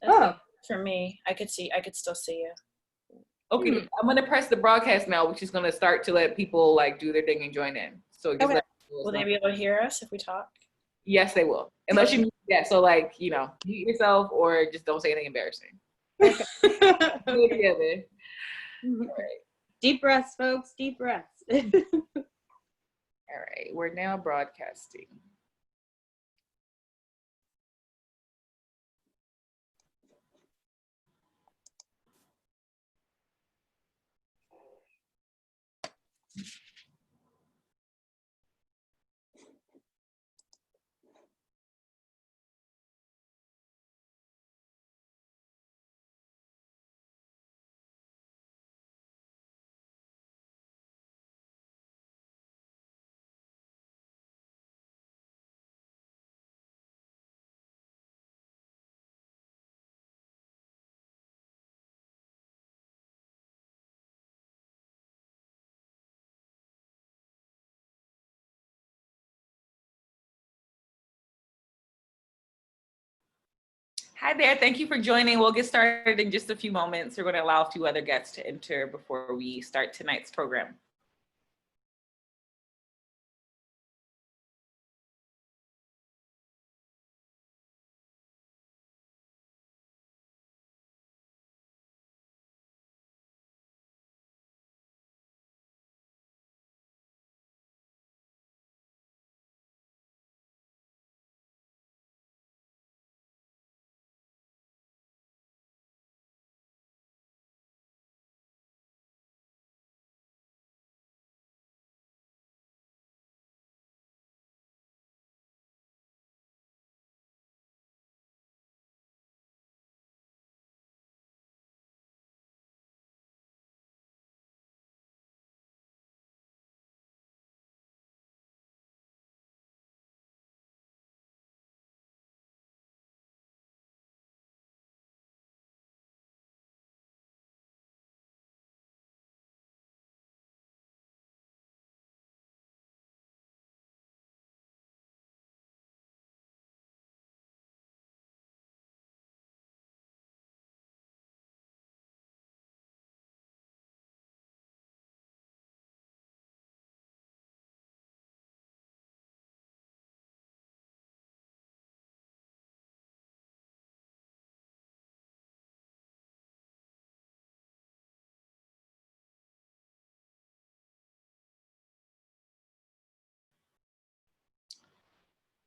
Oh. For me, I could still see you. Okay, I'm gonna press the broadcast now, which is gonna start to let people like do their thing and join in. So just Will they be able to hear us if we talk? Yes, they will. Unless you, so like, you know, mute yourself or just don't say anything embarrassing. Okay. Do it together. All right. Deep breaths, folks. Deep breaths. All right, we're now broadcasting. Hi there, thank you for joining. We'll get started in just a few moments. We're going to allow a few other guests to enter before we start tonight's program.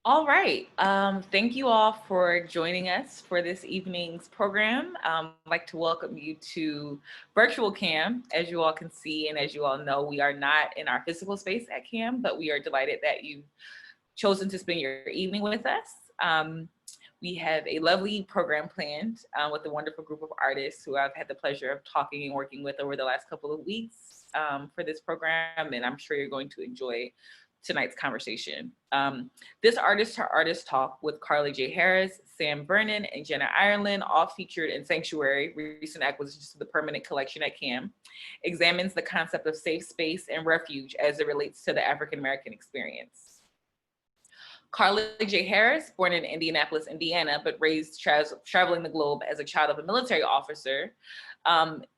All right. Thank you all for joining us for this evening's program. I'd like to welcome you to virtual CAM. As you all can see, and as you all know, we are not in our physical space at CAM, but we are delighted that you've chosen to spend your evening with us. We have a lovely program planned with a wonderful group of artists who I've had the pleasure of talking and working with over the last couple of weeks for this program, and I'm sure you're going to enjoy tonight's conversation. This artist-to-artist talk with Carla Jay Harris, Sam Vernon, and Janna Ireland, all featured in Sanctuary, recent acquisitions to the permanent collection at CAM, examines the concept of safe space and refuge as it relates to the African-American experience. Carla J. Harris, born in Indianapolis, Indiana, but raised traveling the globe as a child of a military officer,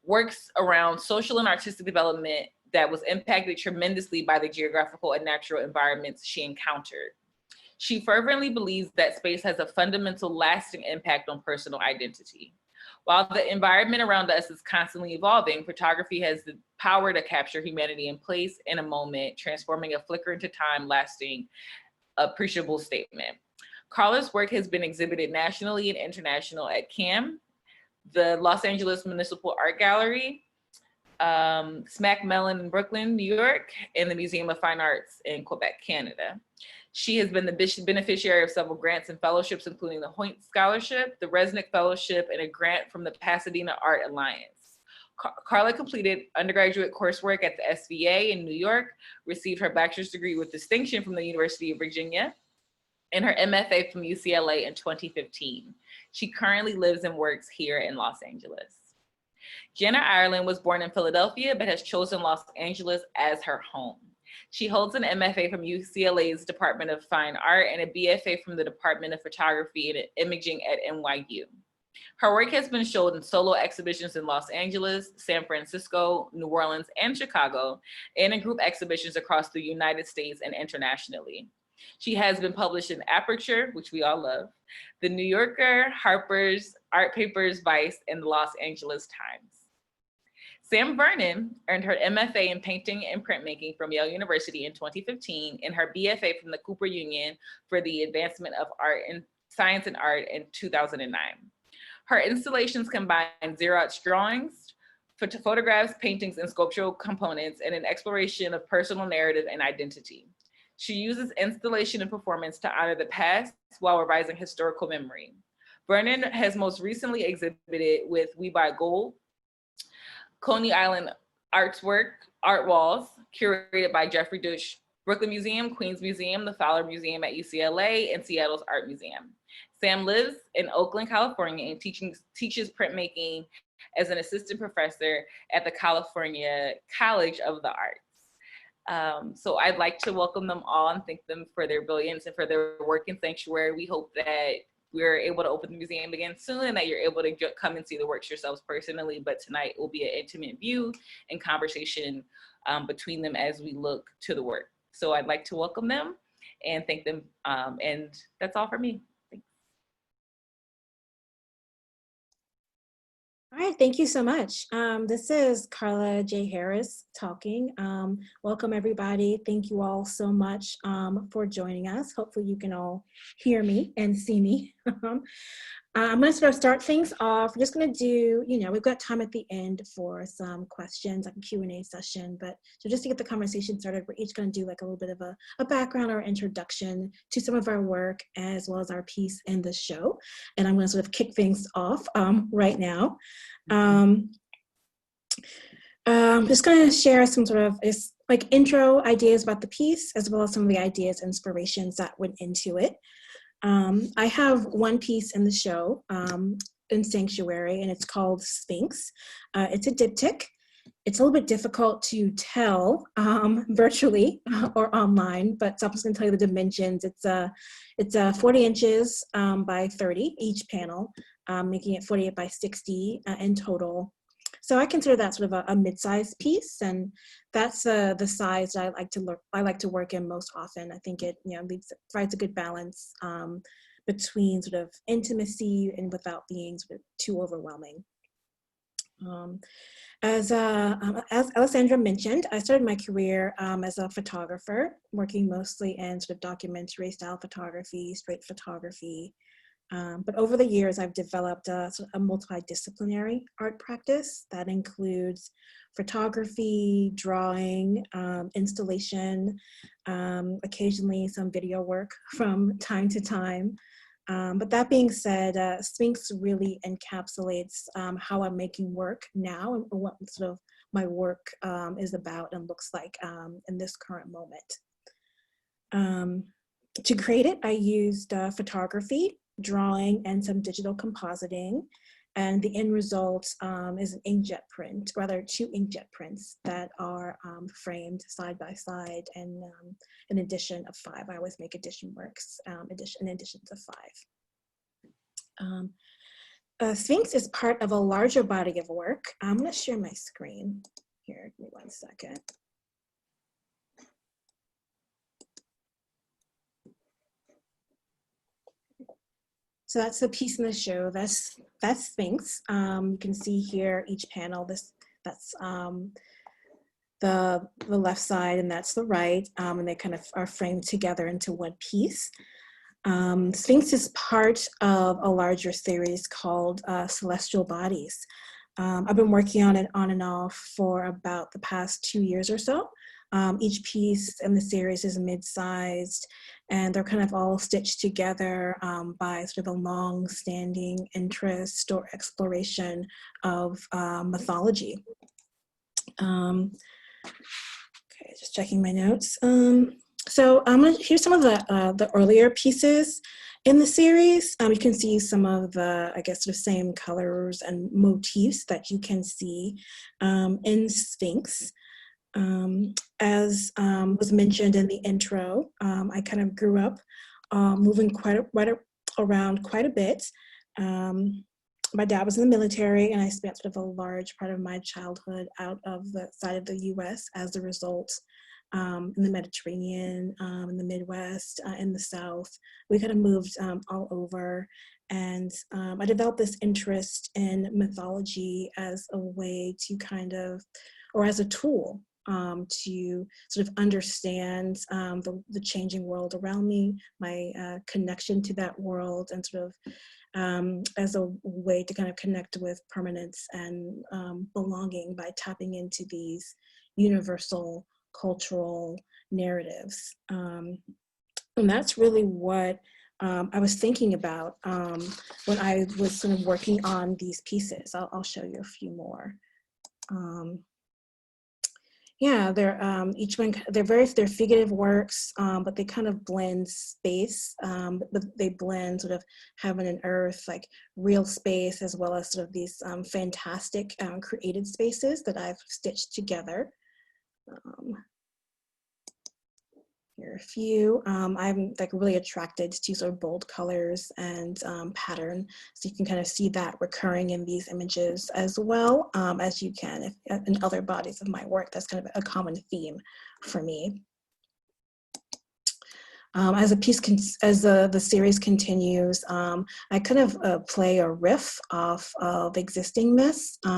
works around social and artistic development that was impacted tremendously by the geographical and natural environments she encountered. She fervently believes that space has a fundamental, lasting impact on personal identity. While the environment around us is constantly evolving, photography has the power to capture humanity in place, in a moment, transforming a flicker into time, lasting, appreciable statement. Carla's work has been exhibited nationally and international at CAM, the Los Angeles Municipal Art Gallery, Smack Mellon in Brooklyn, New York, and the Museum of Fine Arts in Quebec, Canada. She has been the beneficiary of several grants and fellowships, including the Hoyt Scholarship, the Resnick Fellowship, and a grant from the Pasadena Art Alliance. Carla completed undergraduate coursework at the SVA in New York, received her bachelor's degree with distinction from the University of Virginia, and her MFA from UCLA in 2015. She currently lives and works here in Los Angeles. Janna Ireland was born in Philadelphia, but has chosen Los Angeles as her home. She holds an MFA from UCLA's Department of Fine Art and a BFA from the Department of Photography and Imaging at NYU. Her work has been shown in solo exhibitions in Los Angeles, San Francisco, New Orleans, and Chicago, and in group exhibitions across the United States and internationally. She has been published in Aperture, which we all love, The New Yorker, Harper's, Art Papers, Vice, and the Los Angeles Times. Sam Vernon earned her MFA in painting and printmaking from Yale University in 2015 and her BFA from the Cooper Union for the Advancement of Art and Science and Art in 2009. Her installations combine zero-out drawings, photographs, paintings, and sculptural components in an exploration of personal narrative and identity. She uses installation and performance to honor the past while revising historical memory. Vernon has most recently exhibited with We Buy Gold, Coney Island Art Walls, curated by Jeffrey Dush, Brooklyn Museum, Queens Museum, the Fowler Museum at UCLA, and Seattle's Art Museum. Sam lives in Oakland, California, and teaches printmaking as an assistant professor at the California College of the Arts. So I'd like to welcome them all and thank them for their brilliance and for their work in Sanctuary. We hope that we're able to open the museum again soon and that you're able to come and see the works yourselves personally. But tonight will be an intimate view and conversation between them as we look to the work. So I'd like to welcome them and thank them. And that's all for me. Thanks. All right, thank you so much. This is Carla J Harris talking. Welcome everybody. Thank you all so much for joining us. Hopefully you can all hear me and see me. I'm going to sort of start things off. We're just going to do, we've got time at the end for some questions, like a Q&A session. But so just to get the conversation started, we're each going to do like a little bit of a background or introduction to some of our work as well as our piece in the show. And I'm going to sort of kick things off right now. I'm just going to share some sort of like intro ideas about the piece, as well as some of the ideas, inspirations that went into it. I have one piece in the show in Sanctuary, and it's called Sphinx. It's a diptych. It's a little bit difficult to tell virtually or online, but so I'm just going to tell you the dimensions. It's 40 inches by 30 each panel, making it 48 by 60 in total. So I consider that sort of a mid-sized piece, and that's the size that I like to work in most often. I think it provides a good balance between sort of intimacy and without being sort of too overwhelming. As Alessandra mentioned, I started my career as a photographer, working mostly in sort of documentary style photography, straight photography. But over the years, I've developed a multidisciplinary art practice that includes photography, drawing, installation, occasionally some video work from time to time. But that being said, Sphinx really encapsulates how I'm making work now and what sort of my work is about and looks like in this current moment. To create it, I used photography, drawing, and some digital compositing. And the end result is an inkjet print, rather 2 inkjet prints that are framed side by side, and an edition of 5. I always make edition works, editions of 5. Sphinx is part of a larger body of work. I'm gonna share my screen here, give me 1 second. So that's the piece in the show. That's Sphinx. You can see here each panel. That's the left side, and that's the right, and they kind of are framed together into one piece. Sphinx is part of a larger series called Celestial Bodies. I've been working on it on and off for about the past 2 years or so. Each piece in the series is mid-sized, and they're kind of all stitched together by sort of a long-standing interest or exploration of mythology. Okay, just checking my notes. So here's some of the earlier pieces in the series. You can see some of the, I guess, the same colors and motifs that you can see in Sphinx. As was mentioned in the intro, I kind of grew up moving around quite a bit. my dad was in the military, and I spent sort of a large part of my childhood out of the side of the US as a result. In the Mediterranean, in the Midwest, in the South. We kind of moved all over. And I developed this interest in mythology as a way to kind of, or as a tool to sort of understand the changing world around me, my connection to that world, and sort of as a way to kind of connect with permanence and belonging by tapping into these universal cultural narratives. And that's really what I was thinking about when I was sort of working on these pieces. I'll show you a few more. Yeah, they're each one, they're figurative works, but they kind of blend space, but they blend sort of heaven and earth, like real space, as well as sort of these fantastic created spaces that I've stitched together. Here are a few. I'm like really attracted to sort of bold colors and pattern. So you can kind of see that recurring in these images as well as you can in other bodies of my work. That's kind of a common theme for me. As the series continues, I kind of play a riff off of existing myths, but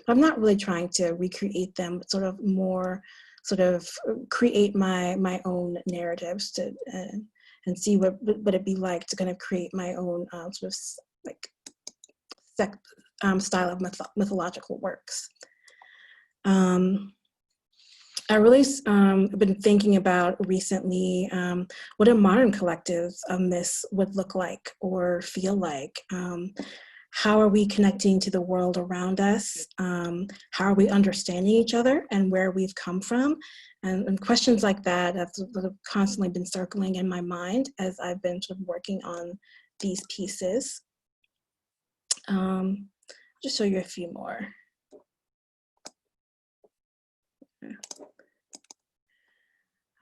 I'm not really trying to recreate them, but sort of more sort of create my own narratives to and see what it'd be like to kind of create my own sort of like style of mythological works. I really have been thinking about recently what a modern collective of myths would look like or feel like. How are we connecting to the world around us? How are we understanding each other and where we've come from? And questions like that have sort of constantly been circling in my mind as I've been sort of working on these pieces. I'll just show you a few more.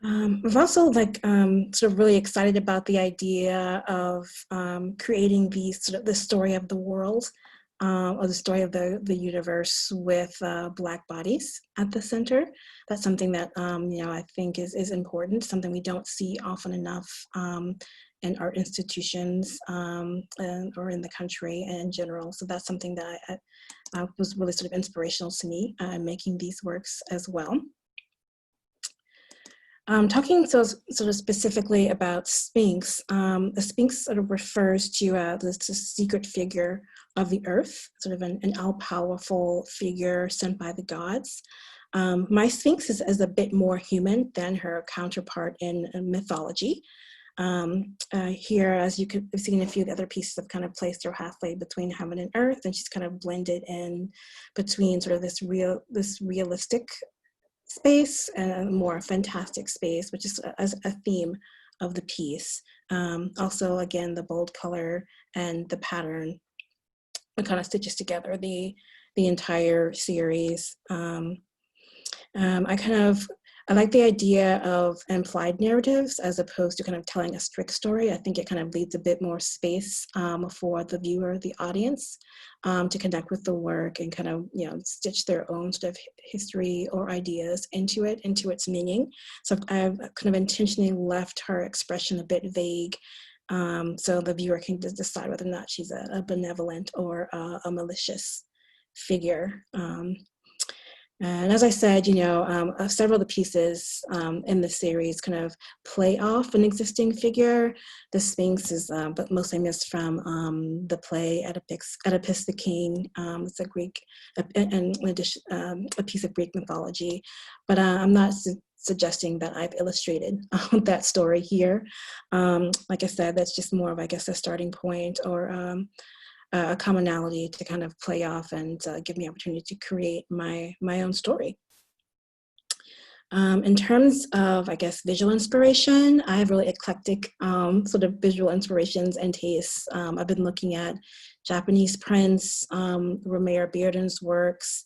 I've also like sort of really excited about the idea of creating the story of the world or the story of the universe with Black bodies at the center. That's something that I think is important, something we don't see often enough in art institutions or in the country and in general. So that's something that was really sort of inspirational to me making these works as well. Talking sort of specifically about Sphinx, the Sphinx sort of refers to this secret figure of the earth, sort of an all-powerful figure sent by the gods. My Sphinx is a bit more human than her counterpart in mythology. Here, as you could have seen, a few of the other pieces have kind of placed her halfway between heaven and earth, and she's kind of blended in between sort of this realistic space and a more fantastic space, which is a theme of the piece. Also, again, the bold color and the pattern, it kind of stitches together the entire series. I like the idea of implied narratives as opposed to kind of telling a strict story. I think it kind of leaves a bit more space for the viewer, the audience, to connect with the work and kind of, stitch their own sort of history or ideas into its meaning. So I've kind of intentionally left her expression a bit vague, so the viewer can just decide whether or not she's a benevolent or a malicious figure. And as I said, several of the pieces in the series kind of play off an existing figure. The Sphinx is but most famous from the play Oedipus the King. It's a Greek, and in addition, a piece of Greek mythology. But I'm not suggesting that I've illustrated that story here. Like I said, that's just more of, I guess, a starting point or a commonality to kind of play off and give me opportunity to create my own story. In terms of, I guess, visual inspiration, I have really eclectic sort of visual inspirations and tastes. I've been looking at Japanese prints, Romare Bearden's works,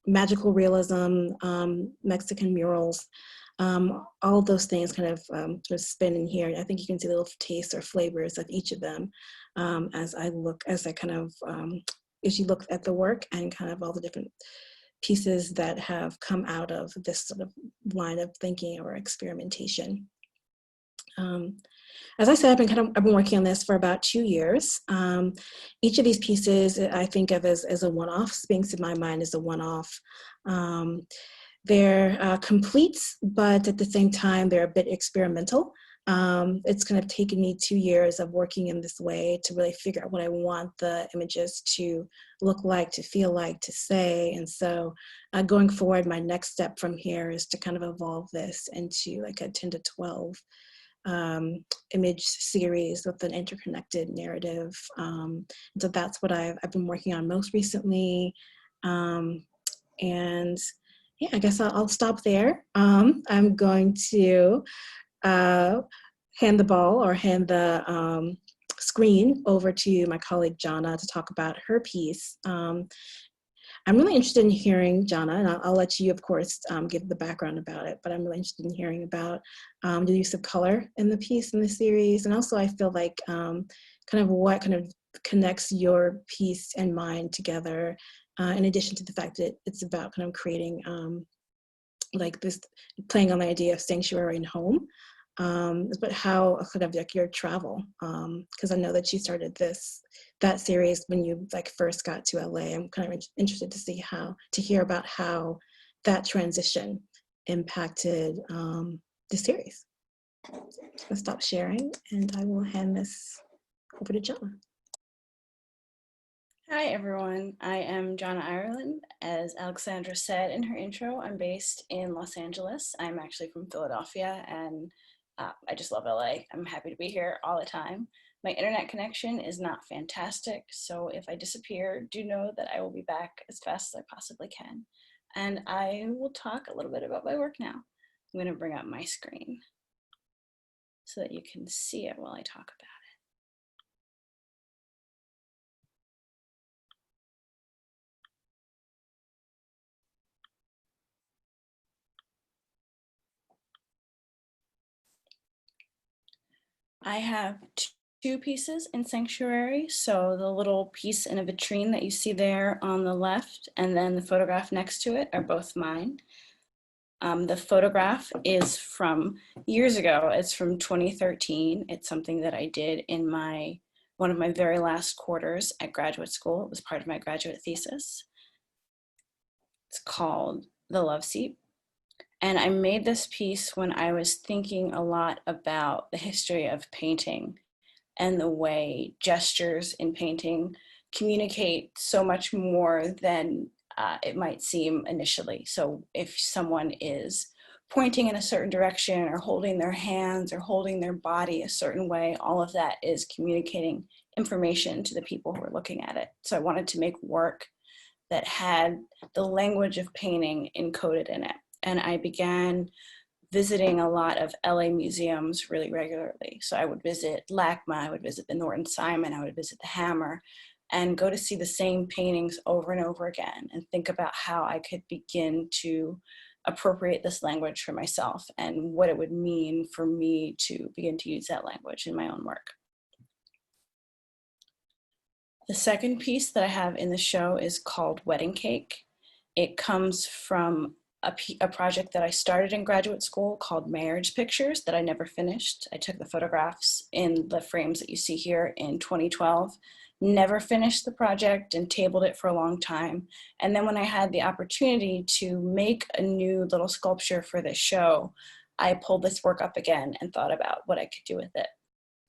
magical realism, Mexican murals, all of those things kind of sort of spin in here. I think you can see little tastes or flavors of each of them as you look at the work and kind of all the different pieces that have come out of this sort of line of thinking or experimentation. As I said, I've been working on this for about 2 years. Each of these pieces I think of as a one-off. Sphinx in my mind is a one-off. They're complete, but at the same time, they're a bit experimental. It's kind of taken me 2 years of working in this way to really figure out what I want the images to look like, to feel like, to say. And so going forward, my next step from here is to kind of evolve this into like a 10 to 12 image series with an interconnected narrative. So that's what I've been working on most recently. And yeah, I guess I'll stop there. I'm going to hand the screen over to my colleague Janna to talk about her piece. I'm really interested in hearing, Janna, and I'll let you, of course, give the background about it, but I'm really interested in hearing about the use of color in the piece, in the series, and also I feel like kind of what kind of connects your piece and mine together, in addition to the fact that it's about kind of creating like this, playing on the idea of sanctuary and home, but how kind of like your travel, because I know that you started that series when you like first got to LA. I'm kind of interested to hear about how that transition impacted the series. So I'll stop sharing and I will hand this over to Janna. Hi everyone, I am Janna Ireland. As Alexandra said in her intro, I'm based in Los Angeles. I'm actually from Philadelphia and I just love LA. I'm happy to be here all the time. My internet connection is not fantastic, so if I disappear, do know that I will be back as fast as I possibly can. And I will talk a little bit about my work now. I'm going to bring up my screen so that you can see it while I talk about it. I have two pieces in Sanctuary. So the little piece in a vitrine that you see there on the left, and then the photograph next to it are both mine. The photograph is from years ago. It's from 2013. It's something that I did in one of my very last quarters at graduate school. It was part of my graduate thesis. It's called The Loveseat. And I made this piece when I was thinking a lot about the history of painting and the way gestures in painting communicate so much more than it might seem initially. So if someone is pointing in a certain direction or holding their hands or holding their body a certain way, all of that is communicating information to the people who are looking at it. So I wanted to make work that had the language of painting encoded in it. And I began visiting a lot of LA museums really regularly. So I would visit LACMA, I would visit the Norton Simon, I would visit the Hammer, and go to see the same paintings over and over again and think about how I could begin to appropriate this language for myself and what it would mean for me to begin to use that language in my own work. The second piece that I have in the show is called Wedding Cake. It comes from a project that I started in graduate school called Marriage Pictures that I never finished. I took the photographs in the frames that you see here in 2012, never finished the project and tabled it for a long time. And then when I had the opportunity to make a new little sculpture for this show, I pulled this work up again and thought about what I could do with it.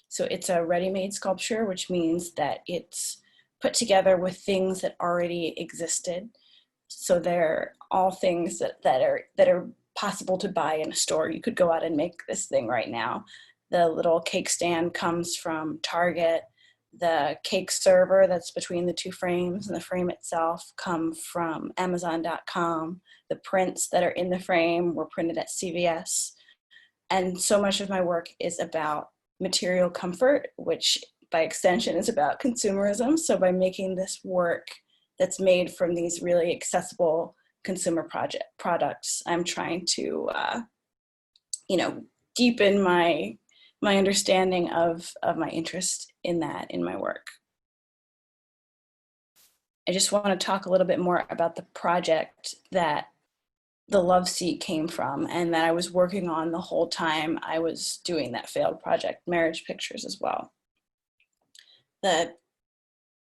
So it's a ready-made sculpture, which means that it's put together with things that already existed. So they're all things that are possible to buy in a store. You could go out and make this thing right now. The little cake stand comes from Target. The cake server that's between the two frames and the frame itself come from Amazon.com. The prints that are in the frame were printed at CVS. And so much of my work is about material comfort, which by extension is about consumerism. So by making this work that's made from these really accessible consumer products, I'm trying to deepen my understanding of my interest in that in my work. I just want to talk a little bit more about the project that the Loveseat came from and that I was working on the whole time I was doing that failed project, Marriage Pictures, as well. The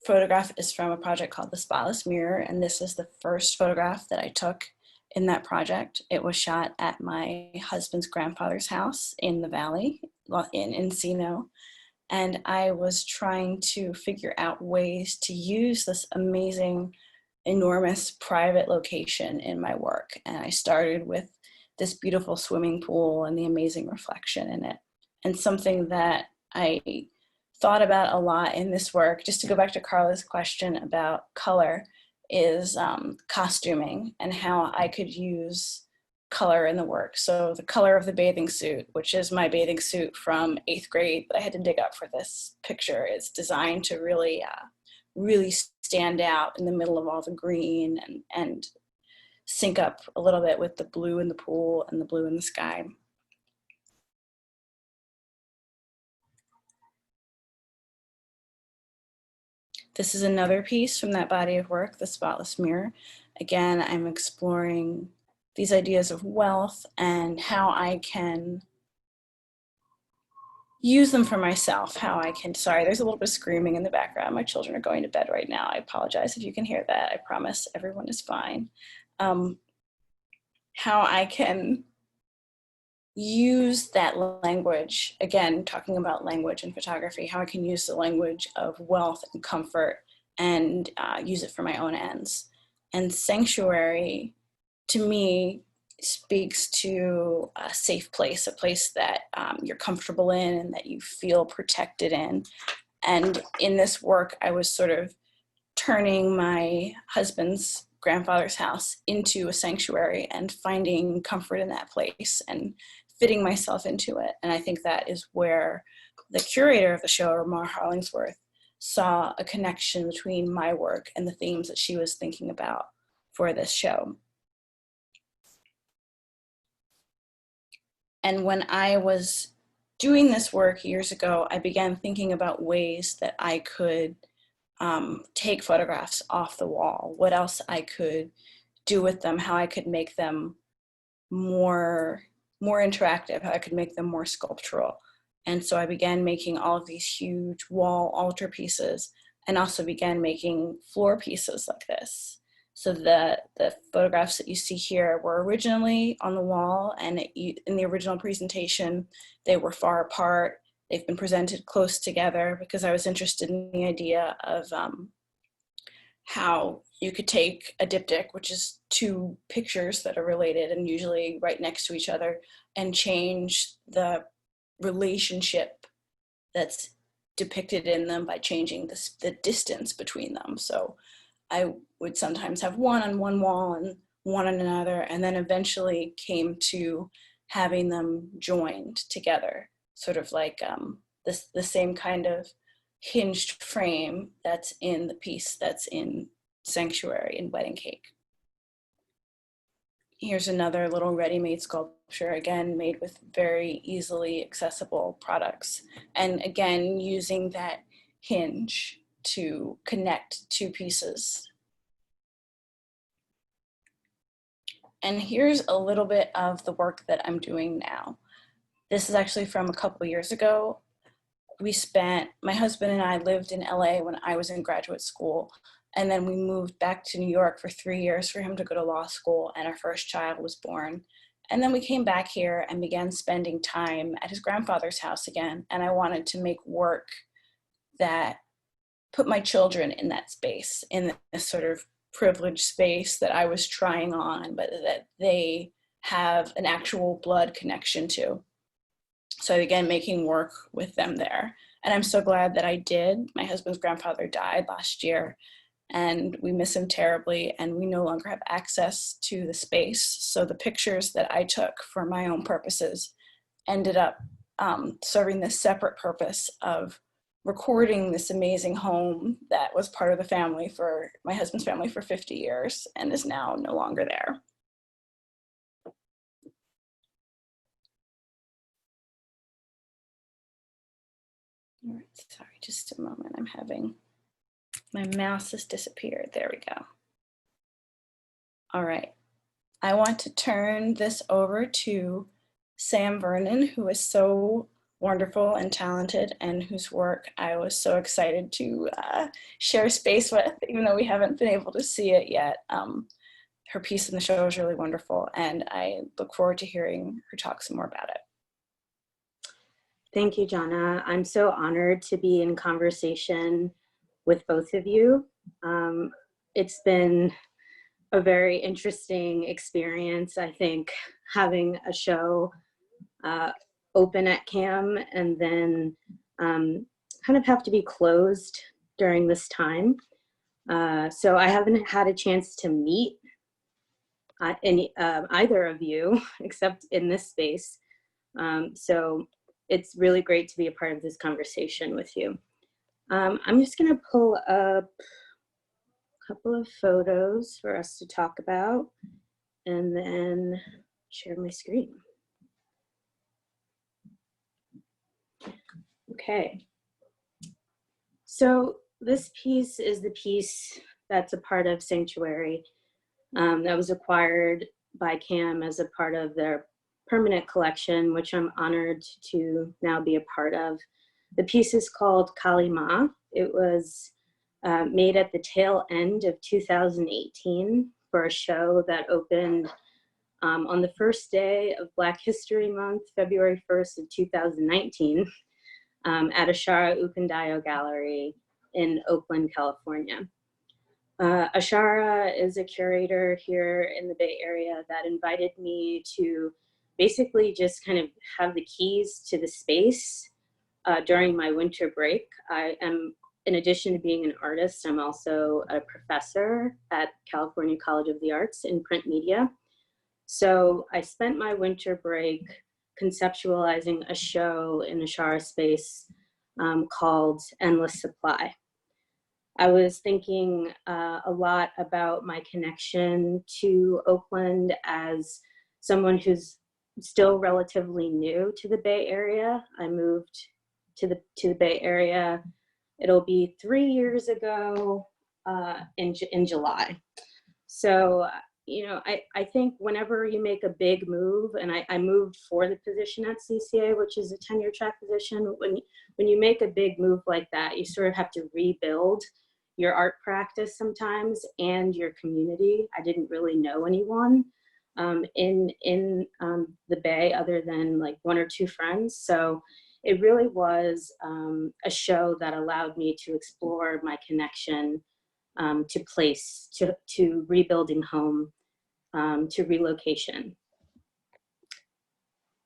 photograph is from a project called the Spotless Mirror, and this is the first photograph that I took in that project. It was shot at my husband's grandfather's house in the valley, in Encino, and I was trying to figure out ways to use this amazing, enormous private location in my work. And I started with this beautiful swimming pool and the amazing reflection in it. And something that I thought about a lot in this work, just to go back to Carla's question about color, is costuming and how I could use color in the work. So the color of the bathing suit, which is my bathing suit from 8th grade that I had to dig up for this picture, is designed to really stand out in the middle of all the green and sync up a little bit with the blue in the pool and the blue in the sky. This is another piece from that body of work, The Spotless Mirror. Again, I'm exploring these ideas of wealth and how I can use them for myself, sorry, there's a little bit of screaming in the background. My children are going to bed right now. I apologize if you can hear that. I promise everyone is fine. How I can use that language, again, talking about language and photography, how I can use the language of wealth and comfort and use it for my own ends. And sanctuary, to me, speaks to a safe place, a place that you're comfortable in and that you feel protected in. And in this work, I was sort of turning my husband's grandfather's house into a sanctuary and finding comfort in that place and fitting myself into it. And I think that is where the curator of the show, Ramar Harlingsworth, saw a connection between my work and the themes that she was thinking about for this show. And when I was doing this work years ago, I began thinking about ways that I could take photographs off the wall, what else I could do with them, how I could make them more interactive, how I could make them more sculptural. And so I began making all of these huge wall altarpieces and also began making floor pieces like this. So the photographs that you see here were originally on the wall, and in the original presentation, they were far apart. They've been presented close together because I was interested in the idea of how you could take a diptych, which is two pictures that are related and usually right next to each other, and change the relationship that's depicted in them by changing the distance between them. So I would sometimes have one on one wall and one on another, and then eventually came to having them joined together, sort of like the same kind of hinged frame that's in the piece that's in Sanctuary and Wedding Cake. Here's another little ready-made sculpture, again, made with very easily accessible products. And again, using that hinge to connect two pieces. And here's a little bit of the work that I'm doing now. This is actually from a couple years ago. My husband and I lived in LA when I was in graduate school, and then we moved back to New York for 3 years for him to go to law school, and our first child was born. And then we came back here and began spending time at his grandfather's house again, and I wanted to make work that put my children in that space, in this sort of privileged space that I was trying on, but that they have an actual blood connection to. So I began making work with them there. And I'm so glad that I did. My husband's grandfather died last year, and we miss him terribly, and we no longer have access to the space. So the pictures that I took for my own purposes ended up serving this separate purpose of recording this amazing home that was part of the family for my husband's family for 50 years and is now no longer there. All right, sorry, just a moment. I'm having, my mouse has disappeared. There we go. All right. I want to turn this over to Sam Vernon, who is so wonderful and talented and whose work I was so excited to share space with, even though we haven't been able to see it yet. Her piece in the show is really wonderful, and I look forward to hearing her talk some more about it. Thank you, Janna. I'm so honored to be in conversation with both of you. It's been a very interesting experience, I think, having a show open at CAM and then kind of have to be closed during this time. So I haven't had a chance to meet either of you except in this space. So it's really great to be a part of this conversation with you. I'm just gonna pull up a couple of photos for us to talk about and then share my screen. Okay, so this piece is the piece that's a part of Sanctuary that was acquired by CAM as a part of their permanent collection, which I'm honored to now be a part of. The piece is called Kali Ma. It was made at the tail end of 2018 for a show that opened on the first day of Black History Month, February 1st of 2019, at Ashara Ukundayo Gallery in Oakland, California. Ashara is a curator here in the Bay Area that invited me to basically just kind of have the keys to the space during my winter break. I am, in addition to being an artist, I'm also a professor at California College of the Arts in print media. So I spent my winter break conceptualizing a show in Ashara space called Endless Supply. I was thinking a lot about my connection to Oakland as someone who's still relatively new to the Bay Area. I moved to the Bay Area. It'll be 3 years ago in July. So, you know, I think whenever you make a big move, and I moved for the position at CCA, which is a tenure track position, when you make a big move like that, you sort of have to rebuild your art practice sometimes and your community. I didn't really know anyone in the Bay other than like one or two friends. So it really was a show that allowed me to explore my connection to place, to rebuilding home, to relocation.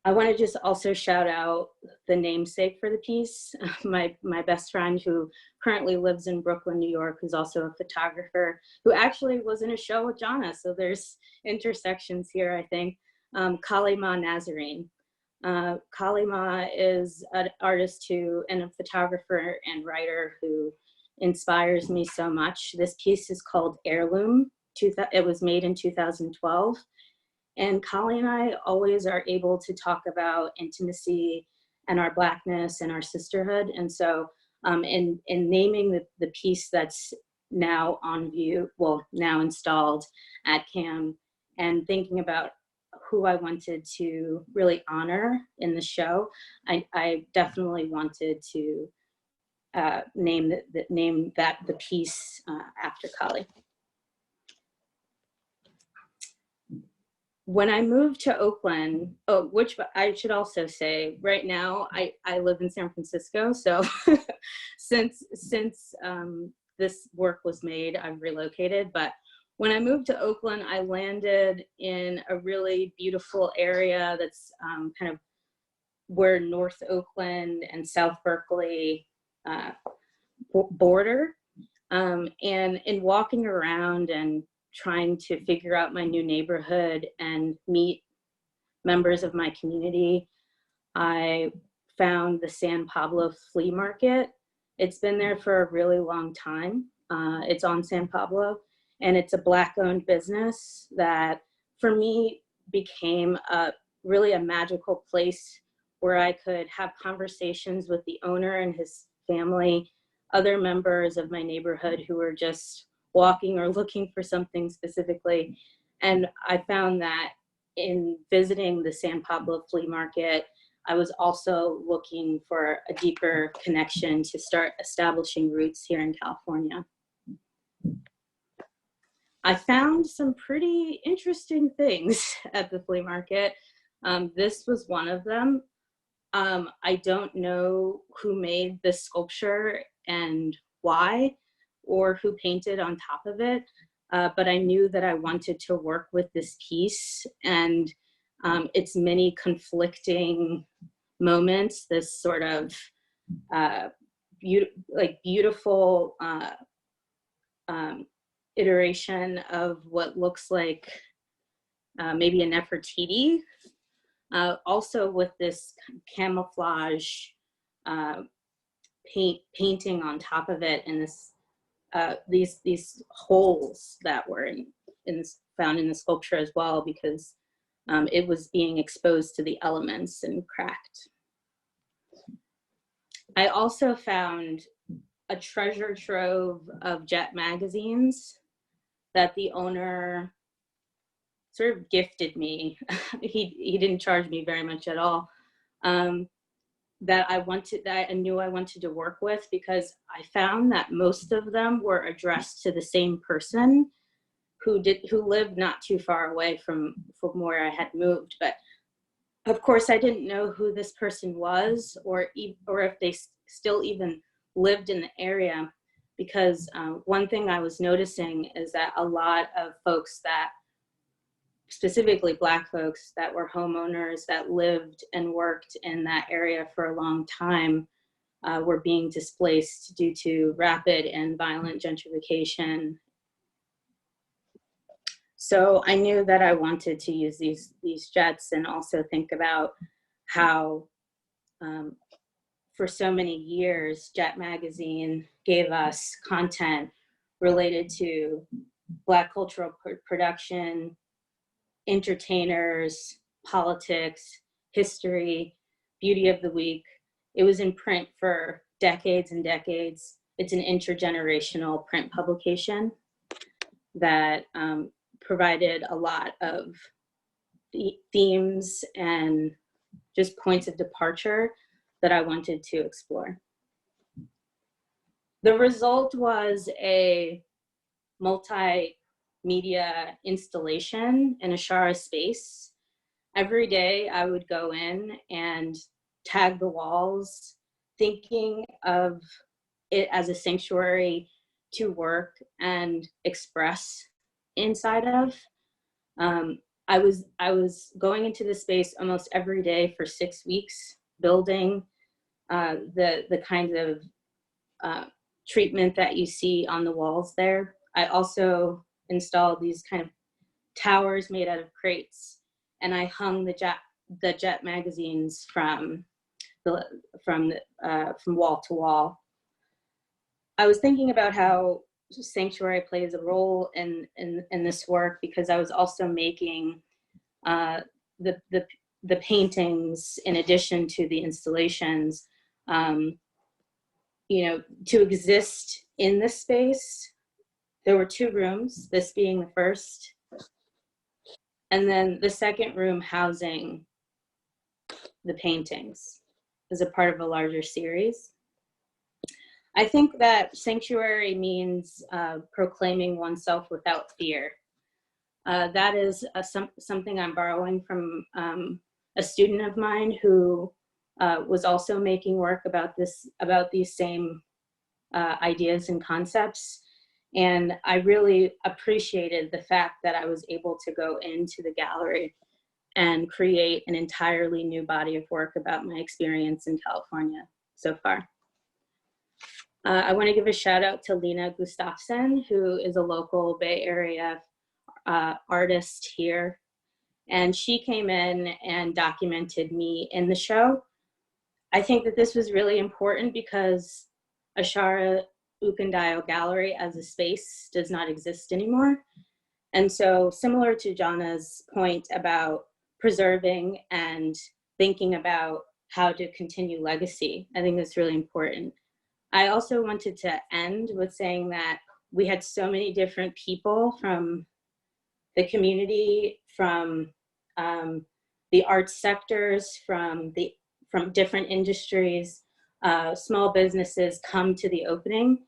I want to just also shout out the namesake for the piece, my best friend who currently lives in Brooklyn, New York, who's also a photographer, who actually was in a show with Janna. So there's intersections here, I think. Kali Ma Nazarene. Kali Ma is an artist and a photographer and writer who inspires me so much. This piece is called Heirloom Tooth. It was made in 2012. And Kali and I always are able to talk about intimacy and our Blackness and our sisterhood. And so in naming the piece that's now on view, well, now installed at CAM, and thinking about who I wanted to really honor in the show, I definitely wanted to name the piece after Kali. When I moved to Oakland, which I should also say, right now I live in San Francisco. So since this work was made, I've relocated. But when I moved to Oakland, I landed in a really beautiful area that's kind of where North Oakland and South Berkeley border. And in walking around and trying to figure out my new neighborhood and meet members of my community, I found the San Pablo Flea Market. It's been there for a really long time. It's on San Pablo, and it's a Black-owned business that, for me, became really a magical place where I could have conversations with the owner and his family, other members of my neighborhood who were just walking or looking for something specifically. And I found that in visiting the San Pablo flea market, I was also looking for a deeper connection to start establishing roots here in California. I found some pretty interesting things at the flea market. This was one of them. I don't know who made this sculpture and why, or who painted on top of it, but I knew that I wanted to work with this piece and its many conflicting moments, this sort of beautiful iteration of what looks like maybe a Nefertiti, also with this camouflage painting on top of it, and this these holes that were found in the sculpture as well, because it was being exposed to the elements and cracked. I also found a treasure trove of Jet magazines that the owner sort of gifted me. He didn't charge me very much at all. That I knew I wanted to work with, because I found that most of them were addressed to the same person who lived not too far away from where I had moved. But of course, I didn't know who this person was, or if they still even lived in the area, because one thing I was noticing is that a lot of folks, that specifically Black folks that were homeowners that lived and worked in that area for a long time, were being displaced due to rapid and violent gentrification. So I knew that I wanted to use these jets, and also think about how for so many years, Jet Magazine gave us content related to Black cultural production, entertainers, politics, history, beauty of the week. It was in print for decades and decades. It's an intergenerational print publication that provided a lot of themes and just points of departure that I wanted to explore. The result was a multimedia installation in a Shara space. Every day I would go in and tag the walls, thinking of it as a sanctuary to work and express inside of. I was going into the space almost every day for 6 weeks, building the kinds of treatment that you see on the walls there. I also installed these kind of towers made out of crates, and I hung the Jet magazines from wall to wall. I was thinking about how sanctuary plays a role in this work, because I was also making the paintings in addition to the installations, to exist in this space. There were 2 rooms, this being the first, and then the second room housing the paintings as a part of a larger series. I think that sanctuary means proclaiming oneself without fear. That is something I'm borrowing from a student of mine who was also making work about these same ideas and concepts. And I really appreciated the fact that I was able to go into the gallery and create an entirely new body of work about my experience in California so far. I want to give a shout out to Lena Gustafson, who is a local Bay Area artist here. And she came in and documented me in the show. I think that this was really important because Ashara Ukandayo Gallery as a space does not exist anymore. And so, similar to Janna's point about preserving and thinking about how to continue legacy. I think that's really important. I also wanted to end with saying that we had so many different people from the community, from the arts sectors, from different industries, small businesses come to the opening.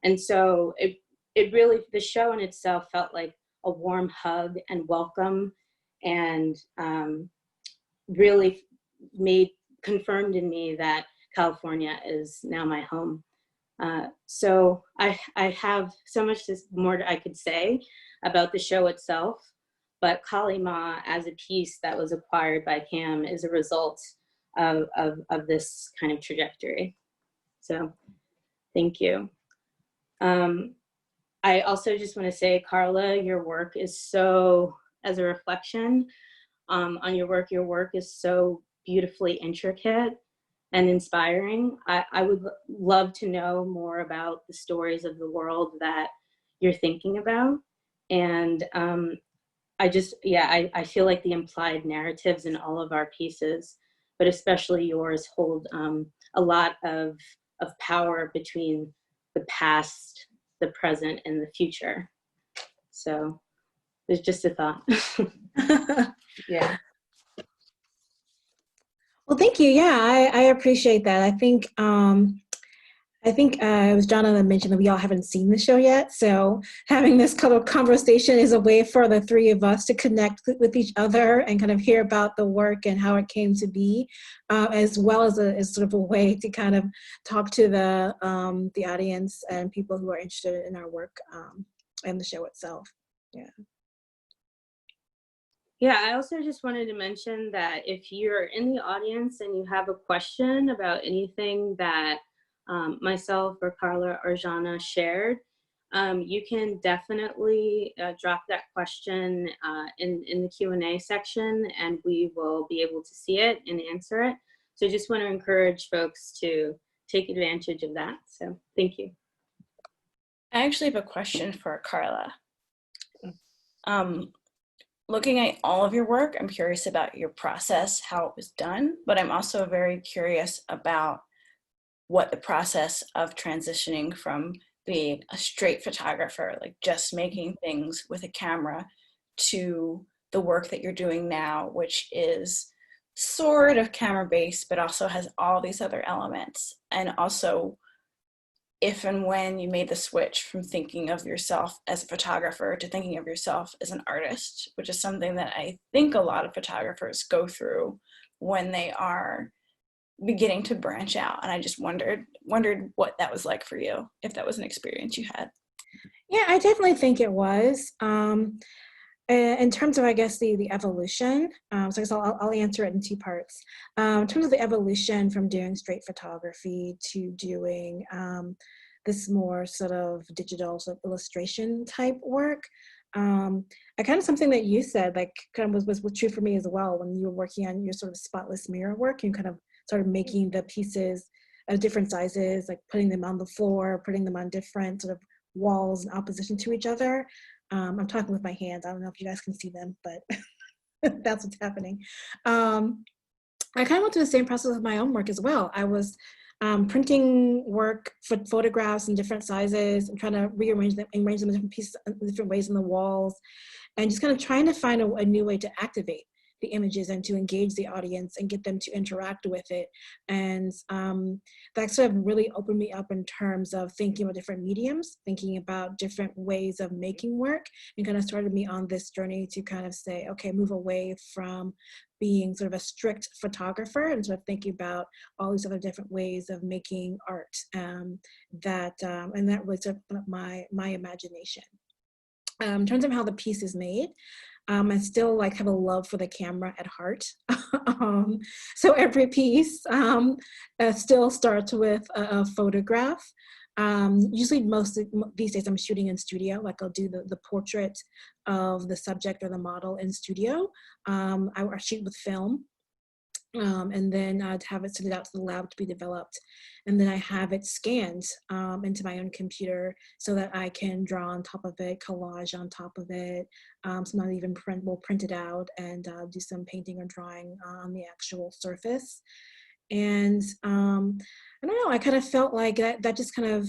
And so it really, the show in itself felt like a warm hug and welcome, and really confirmed in me that California is now my home. So I have so much more I could say about the show itself, but Kali Ma as a piece that was acquired by CAM is a result of this kind of trajectory. So thank you. I also just want to say, Carla, your work is so, as a reflection on your work is so beautifully intricate and inspiring. I would love to know more about the stories of the world that you're thinking about. And I feel like the implied narratives in all of our pieces, but especially yours, hold a lot of power between the past, the present, and the future. So there's just a thought. Yeah. Well, thank you. Yeah, I appreciate that. I think it was Janna that mentioned that we all haven't seen the show yet. So having this kind of conversation is a way for the three of us to connect with each other and kind of hear about the work and how it came to be, as well as sort of a way to kind of talk to the audience and people who are interested in our work and the show itself. Yeah. Yeah, I also just wanted to mention that if you're in the audience and you have a question about anything that myself or Carla or Janna shared, you can definitely drop that question in the Q&A section, and we will be able to see it and answer it. So just want to encourage folks to take advantage of that. So thank you. I actually have a question for Carla. Looking at all of your work, I'm curious about your process, how it was done, but I'm also very curious about what the process of transitioning from being a straight photographer, like just making things with a camera, to the work that you're doing now, which is sort of camera-based, but also has all these other elements. And also, if and when you made the switch from thinking of yourself as a photographer to thinking of yourself as an artist, which is something that I think a lot of photographers go through when they are beginning to branch out. And I just wondered what that was like for you, if that was an experience you had. Yeah, I definitely think it was. In terms of, I guess, the evolution, so I guess I'll answer it in two parts. In terms of the evolution from doing straight photography to doing this more sort of digital sort of illustration type work, I kind of something that you said, like, kind of was true for me as well when you were working on your sort of Spotless Mirror work. You kind of started making the pieces of different sizes, like putting them on the floor, putting them on different sort of walls in opposition to each other. I'm talking with my hands. I don't know if you guys can see them, but that's what's happening. I kind of went through the same process with my own work as well. I was printing work for photographs in different sizes and trying to arrange them in different pieces, in different ways on the walls, and just kind of trying to find a new way to activate the images and to engage the audience and get them to interact with it. And that sort of really opened me up in terms of thinking about different mediums, thinking about different ways of making work, and kind of started me on this journey to kind of say, okay, move away from being sort of a strict photographer and sort of thinking about all these other different ways of making art. And that was sort of my imagination. In terms of how the piece is made, I still like have a love for the camera at heart. So every piece still starts with a photograph. Usually these days I'm shooting in studio, like I'll do the portrait of the subject or the model in studio. I shoot with film. And then I'd have it send it out to the lab to be developed. And then I have it scanned into my own computer so that I can draw on top of it, collage on top of it. Sometimes even print it out and do some painting or drawing on the actual surface. And I don't know, I kind of felt like that just kind of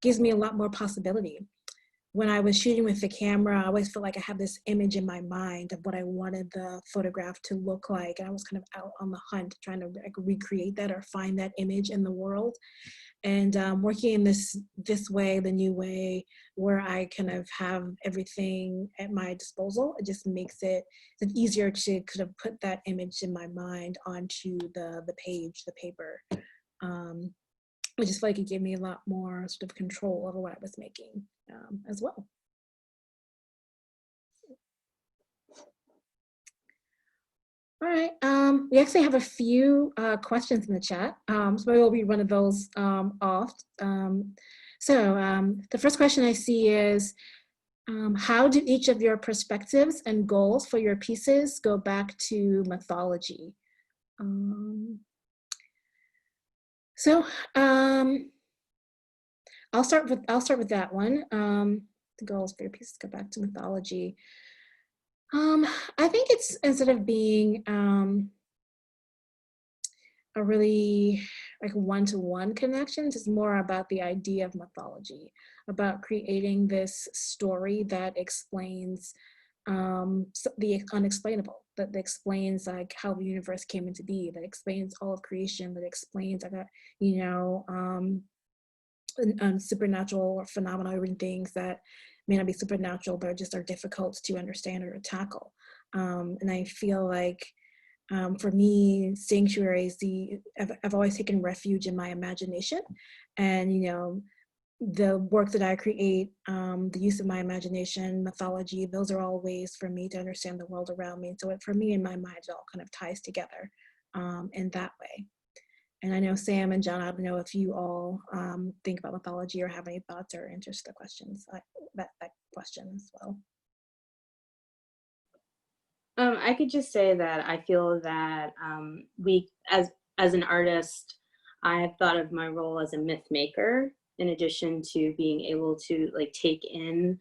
gives me a lot more possibility. When I was shooting with the camera, I always felt like I had this image in my mind of what I wanted the photograph to look like. And I was kind of out on the hunt, trying to like recreate that or find that image in the world. And working in this way, the new way, where I kind of have everything at my disposal, it just makes it easier to kind of put that image in my mind onto the page, the paper. I just feel like it gave me a lot more sort of control over what I was making as well. All right, we actually have a few questions in the chat, so maybe we'll read one of those off. The first question I see is, how do each of your perspectives and goals for your pieces go back to mythology? I'll start with that one. The goals for your pieces go back to mythology. I think it's, instead of being a really like one-to-one connection, it's more about the idea of mythology, about creating this story that explains the unexplainable, that explains like how the universe came into being, that explains all of creation, that explains like supernatural phenomena, or even things that may not be supernatural but just are difficult to understand or tackle. And I feel like for me, sanctuaries, I've always taken refuge in my imagination, and the work that I create, the use of my imagination, mythology, those are all ways for me to understand the world around me. So for me, in my mind, it all kind of ties together in that way. And I know Sam and John, I don't know if you all think about mythology or have any thoughts or answers to the questions, that question as well. I could just say that I feel that as an artist, I have thought of my role as a myth maker, in addition to being able to like take in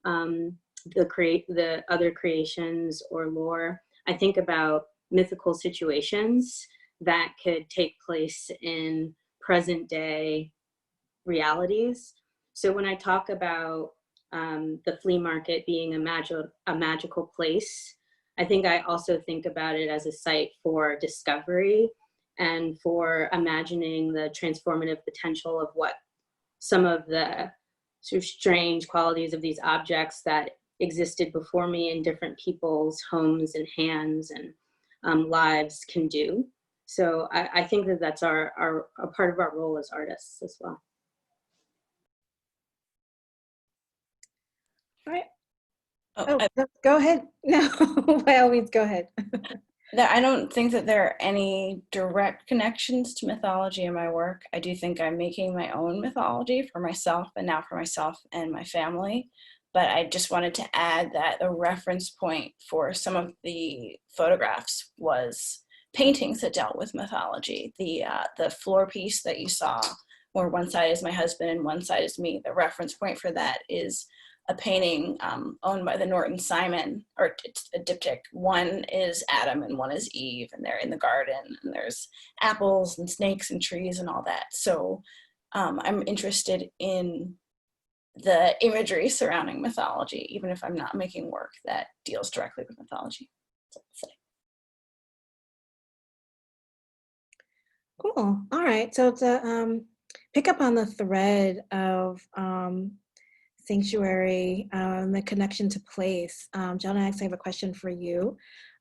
the other creations or lore. I think about mythical situations that could take place in present day realities. So when I talk about the flea market being a magical place, I think I also think about it as a site for discovery and for imagining the transformative potential of what some of the sort of strange qualities of these objects that existed before me in different people's homes and hands and lives can do. So I think that that's a part of our role as artists as well. All right. Go ahead. No, by all means, go ahead. I don't think that there are any direct connections to mythology in my work. I do think I'm making my own mythology for myself, and now for myself and my family. But I just wanted to add that the reference point for some of the photographs was paintings that dealt with mythology. The floor piece that you saw, where one side is my husband and one side is me, the reference point for that is a painting owned by the Norton Simon, or it's a diptych. One is Adam and one is Eve, and they're in the garden, and there's apples and snakes and trees and all that. So I'm interested in the imagery surrounding mythology, even if I'm not making work that deals directly with mythology. Cool. All right. So to pick up on the thread of sanctuary, the connection to place, John, I actually have a question for you.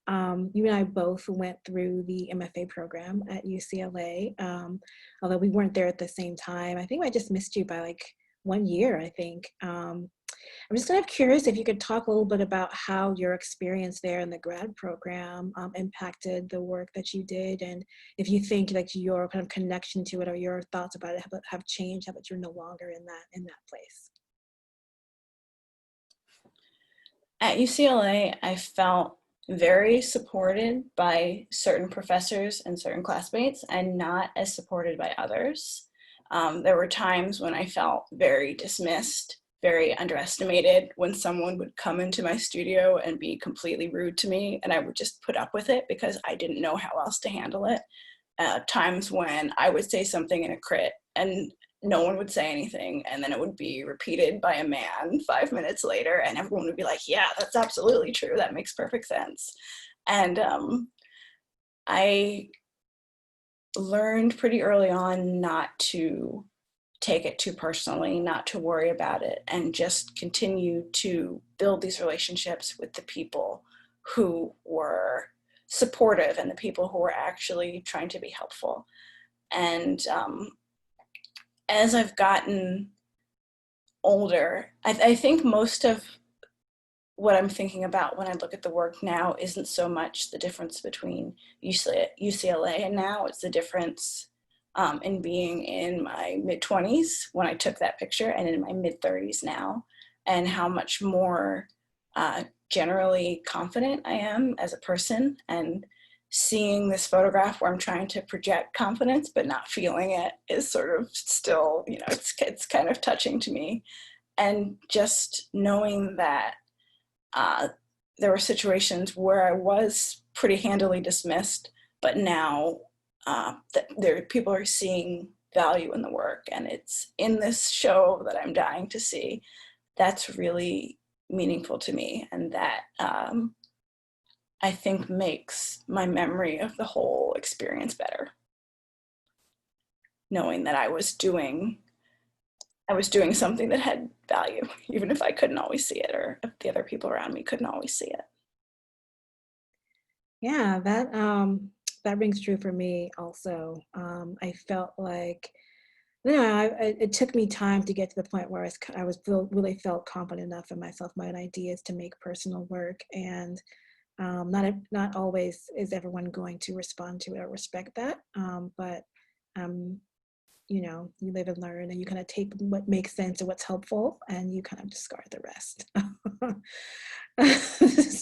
You and I both went through the MFA program at UCLA, although we weren't there at the same time. I think I just missed you by like 1 year, I think. I'm just kind of curious if you could talk a little bit about how your experience there in the grad program impacted the work that you did, and if you think like your kind of connection to it or your thoughts about it have changed, how about you're no longer in that place. At UCLA, I felt very supported by certain professors and certain classmates, and not as supported by others. There were times when I felt very dismissed, very underestimated, when someone would come into my studio and be completely rude to me, and I would just put up with it because I didn't know how else to handle it. times when I would say something in a crit and no one would say anything, and then it would be repeated by a man 5 minutes later, and everyone would be like, yeah, that's absolutely true, that makes perfect sense. And I learned pretty early on not to take it too personally, not to worry about it, and just continue to build these relationships with the people who were supportive and the people who were actually trying to be helpful. And as I've gotten older, I think most of what I'm thinking about when I look at the work now isn't so much the difference between UCLA and now, it's the difference in being in my mid-20s when I took that picture and in my mid-30s now, and how much more generally confident I am as a person, and seeing this photograph where I'm trying to project confidence but not feeling it is sort of still, you know, it's kind of touching to me. And just knowing that there were situations where I was pretty handily dismissed, but now that people are seeing value in the work, and it's in this show that I'm dying to see, that's really meaningful to me. And that I think makes my memory of the whole experience better. Knowing that I was doing something that had value, even if I couldn't always see it, or if the other people around me couldn't always see it. Yeah, that rings true for me also. I felt like, you know, it took me time to get to the point where I really felt confident enough in myself, my own ideas, to make personal work. And not always is everyone going to respond to it or respect that. But you know, you live and learn, and you kind of take what makes sense and what's helpful, and you kind of discard the rest.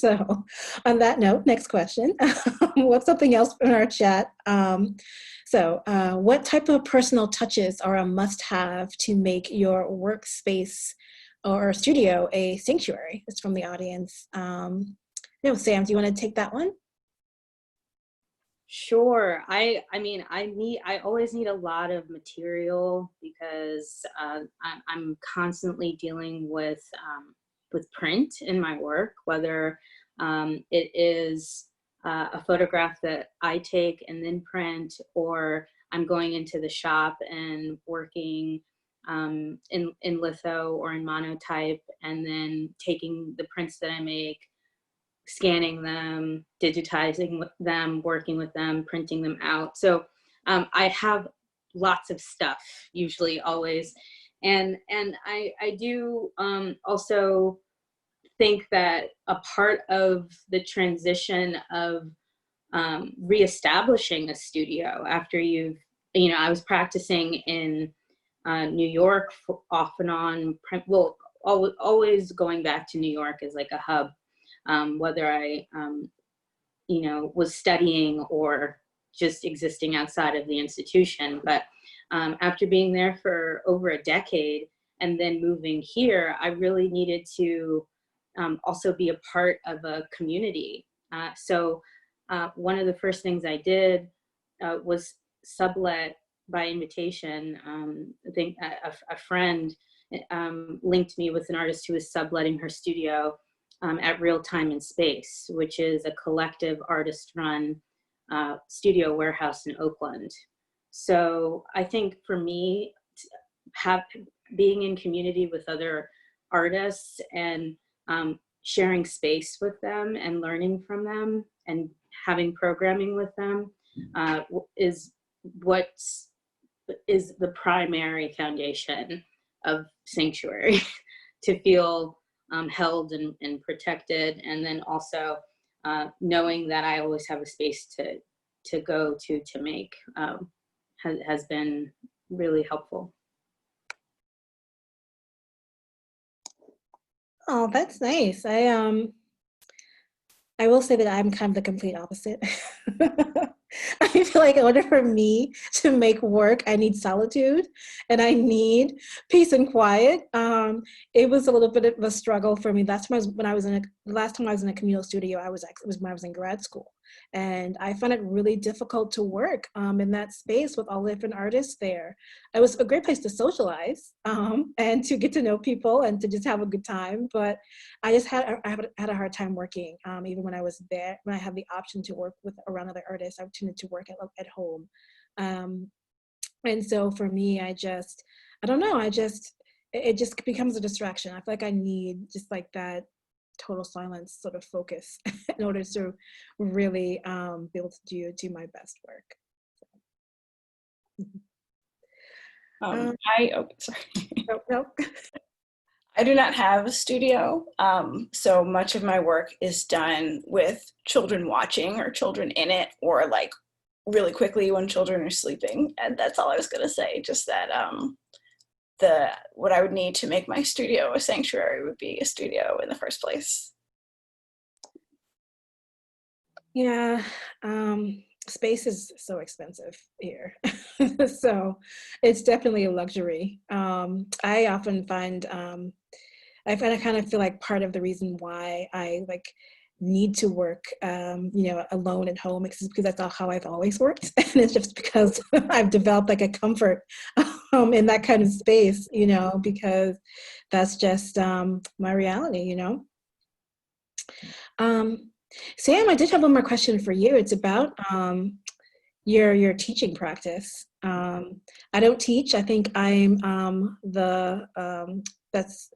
So on that note, next question. What's something else in our chat? What type of personal touches are a must-have to make your workspace or studio a sanctuary? It's from the audience. No, Sam, do you want to take that one? Sure. I mean, I always need a lot of material because I'm constantly dealing with print in my work, whether it is a photograph that I take and then print, or I'm going into the shop and working in litho or in monotype, and then taking the prints that I make, scanning them, digitizing them, working with them, printing them out. So I have lots of stuff, usually, always. And I do also think that a part of the transition of reestablishing a studio after you know, I was practicing in New York off and on, well, always going back to New York as like a hub. Whether I, you know, was studying or just existing outside of the institution. But after being there for over a decade and then moving here, I really needed to also be a part of a community. So one of the first things I did was sublet by invitation. I think a friend linked me with an artist who was subletting her studio at Real Time and Space, which is a collective artist-run studio warehouse in Oakland. So I think for me, being in community with other artists and sharing space with them and learning from them and having programming with them is the primary foundation of Sanctuary. To feel held and protected, and then also knowing that I always have a space to go to make has been really helpful. Oh, that's nice. I will say that I'm kind of the complete opposite. I feel like in order for me to make work, I need solitude and I need peace and quiet. It was a little bit of a struggle for me. Last time I was in a communal studio, it was when I was in grad school. And I found it really difficult to work in that space with all the different artists there. It was a great place to socialize and to get to know people and to just have a good time. But I just had a hard time working, even when I was there, when I had the option to work with around other artists. I tended to work at home. And so for me, I don't know, it just becomes a distraction. I feel like I need just like that total silence sort of focus in order to really be able to do my best work. Sorry. No. I do not have a studio, so much of my work is done with children watching or children in it, or like really quickly when children are sleeping. And that's all I was going to say, just that what I would need to make my studio a sanctuary would be a studio in the first place. Yeah, space is so expensive here. So it's definitely a luxury. I often find, I kind of feel like part of the reason why I need to work, alone at home is because that's not how I've always worked. And it's just because I've developed like a comfort in that kind of space, because that's just my reality, Sam, I did have one more question for you. It's about your teaching practice. I don't teach. I think I'm that's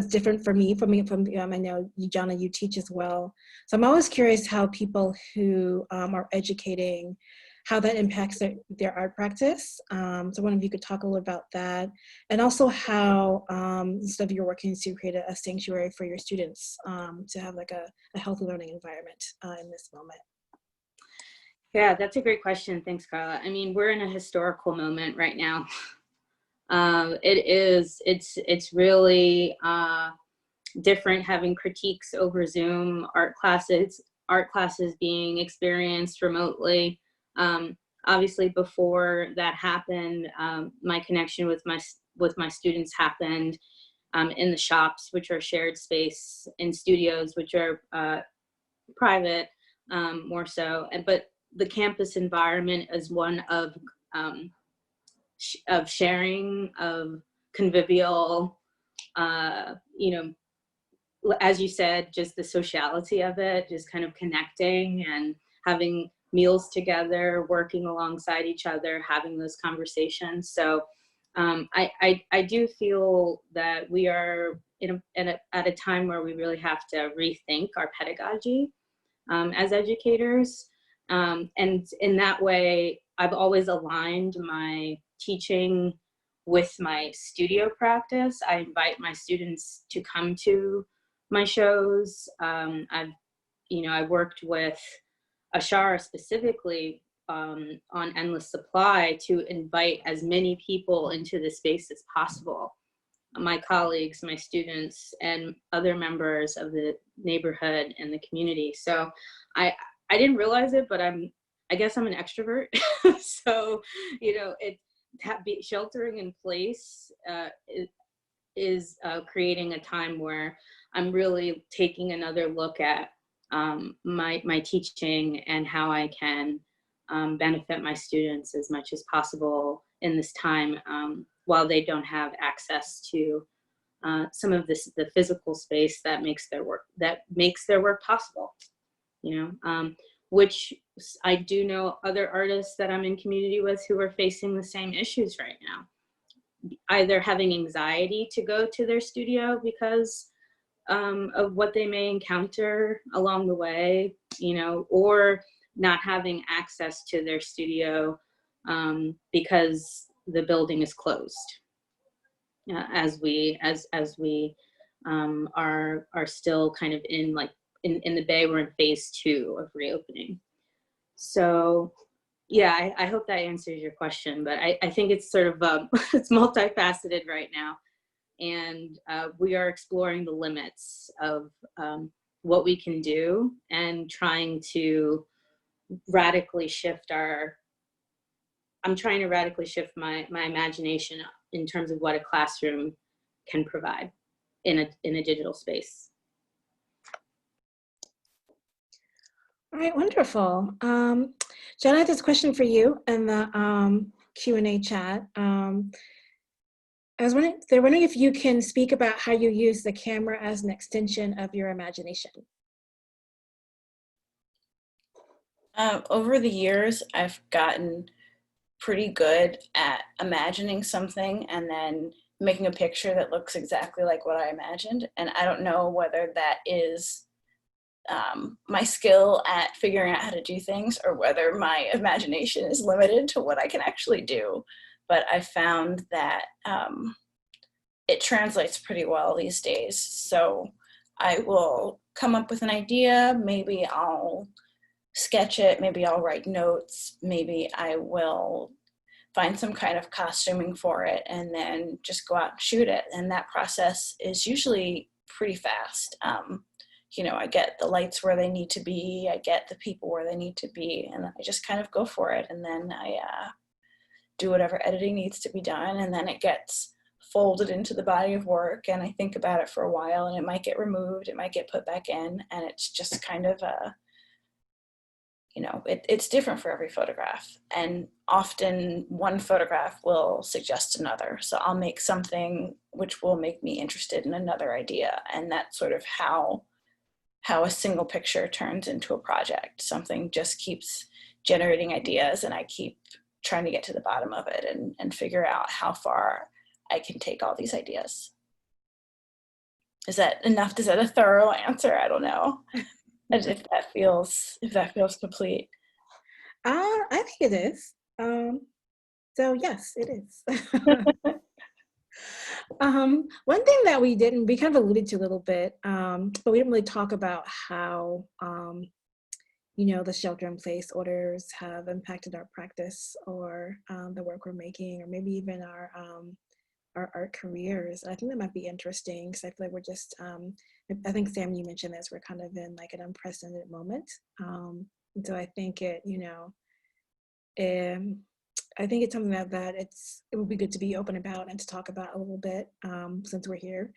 different for me. I know Janna, you teach as well. So I'm always curious how people who are educating, how that impacts their art practice. So I wonder if you could talk a little about that, and also how instead of you're working to create a sanctuary for your students to have like a healthy learning environment in this moment. Yeah, that's a great question. Thanks, Carla. I mean, we're in a historical moment right now. It's really different having critiques over Zoom, art classes being experienced remotely. Obviously, before that happened, my connection with my students happened in the shops, which are shared space, in studios, which are private, more so. But the campus environment is one of sharing, of convivial, as you said, just the sociality of it, just kind of connecting and having meals together, working alongside each other, having those conversations. So I do feel that we are at a time where we really have to rethink our pedagogy as educators. And in that way, I've always aligned my teaching with my studio practice. I invite my students to come to my shows. I worked with Ashara specifically on Endless Supply to invite as many people into the space as possible. My colleagues, my students, and other members of the neighborhood and the community. So I didn't realize it, but I guess I'm an extrovert. So, sheltering in place is creating a time where I'm really taking another look at my teaching and how I can benefit my students as much as possible in this time while they don't have access to some of the physical space that makes their work possible. Which I do know other artists that I'm in community with who are facing the same issues right now, either having anxiety to go to their studio because of what they may encounter along the way, or not having access to their studio because the building is closed. As we are still kind of in the Bay, we're in phase 2 of reopening. So yeah, I hope that answers your question, but I think it's sort of it's multifaceted right now, and we are exploring the limits of what we can do and trying to radically shift I'm trying to radically shift my imagination in terms of what a classroom can provide in a digital space. All right, wonderful. Janna, I have this question for you in the Q&A chat. They're wondering if you can speak about how you use the camera as an extension of your imagination. Over the years, I've gotten pretty good at imagining something and then making a picture that looks exactly like what I imagined. And I don't know whether that is my skill at figuring out how to do things or whether my imagination is limited to what I can actually do. But I found that it translates pretty well these days. So I will come up with an idea, maybe I'll sketch it, maybe I'll write notes, maybe I will find some kind of costuming for it and then just go out and shoot it. And that process is usually pretty fast. I get the lights where they need to be, I get the people where they need to be, and I just kind of go for it. And then I do whatever editing needs to be done, and then it gets folded into the body of work, and I think about it for a while, and it might get removed, it might get put back in, and it's just kind of it's different for every photograph, and often one photograph will suggest another. So I'll make something which will make me interested in another idea, and that's sort of how a single picture turns into a project. Something just keeps generating ideas, and I keep trying to get to the bottom of it and figure out how far I can take all these ideas. Is that enough? Is that a thorough answer? I don't know. If that feels complete. I think it is. So yes, it is. One thing that we kind of alluded to a little bit, but we didn't really talk about how, the shelter-in-place orders have impacted our practice or the work we're making, or maybe even our art careers. I think that might be interesting because I feel like we're just, I think Sam, you mentioned this, we're kind of in like an unprecedented moment. And so I think I think it's something that it would be good to be open about and to talk about a little bit since we're here.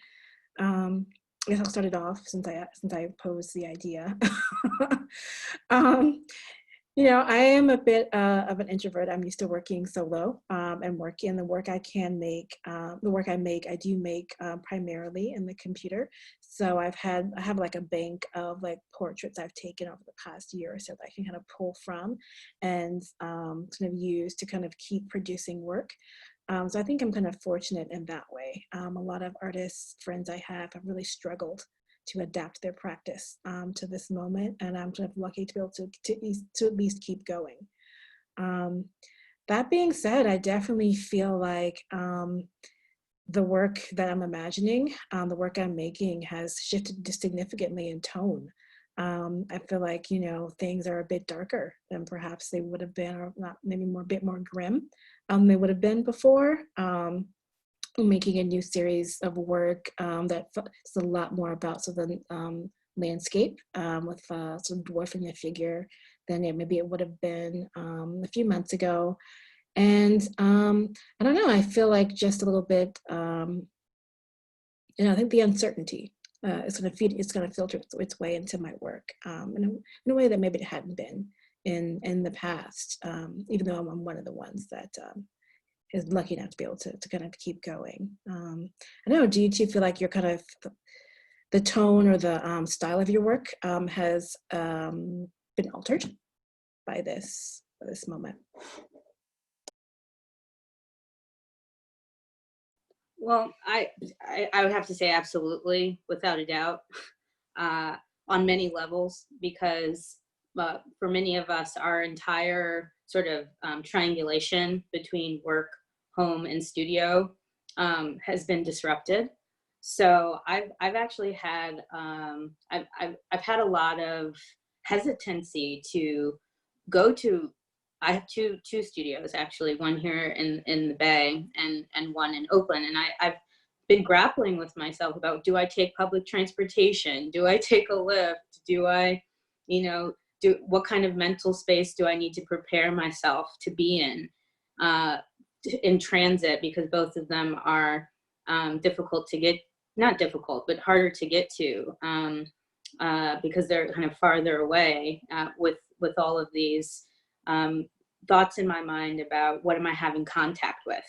I guess I'll start it off since I posed the idea. I am a bit of an introvert. I'm used to working solo and working the work I can make. The work I do make primarily in the computer. So I have like a bank of like portraits I've taken over the past year or so that I can kind of pull from and kind of use to kind of keep producing work. So I think I'm kind of fortunate in that way. A lot of artists, friends I have really struggled to adapt their practice to this moment, and I'm kind of lucky to be able to at least keep going. That being said, I definitely feel like the work that I'm imagining, the work I'm making has shifted significantly in tone. I feel like, things are a bit darker than perhaps they would have been, or not, maybe a bit more grim they would have been before. Making a new series of work that's a lot more about sort of the landscape with sort of dwarfing a figure than maybe it would have been a few months ago. And I don't know, I feel like just a little bit, I think the uncertainty is going to filter its way into my work in a way that maybe it hadn't been in the past, even though I'm one of the ones that is lucky enough to be able to kind of keep going. I don't know, do you two feel like you're kind of, the tone or the style of your work has been altered by this moment? Well, I would have to say absolutely, without a doubt, on many levels, because for many of us, our entire sort of triangulation between work, home, and studio has been disrupted. So I've actually had I've had a lot of hesitancy to go to. I have two studios actually, one here in the Bay and one in Oakland, and I've been grappling with myself about, do I take public transportation? Do I take a lift? Do I, what kind of mental space do I need to prepare myself to be in transit, because both of them are difficult to get, not difficult, but harder to get to. because they're kind of farther away with all of these thoughts in my mind about what am I having contact with,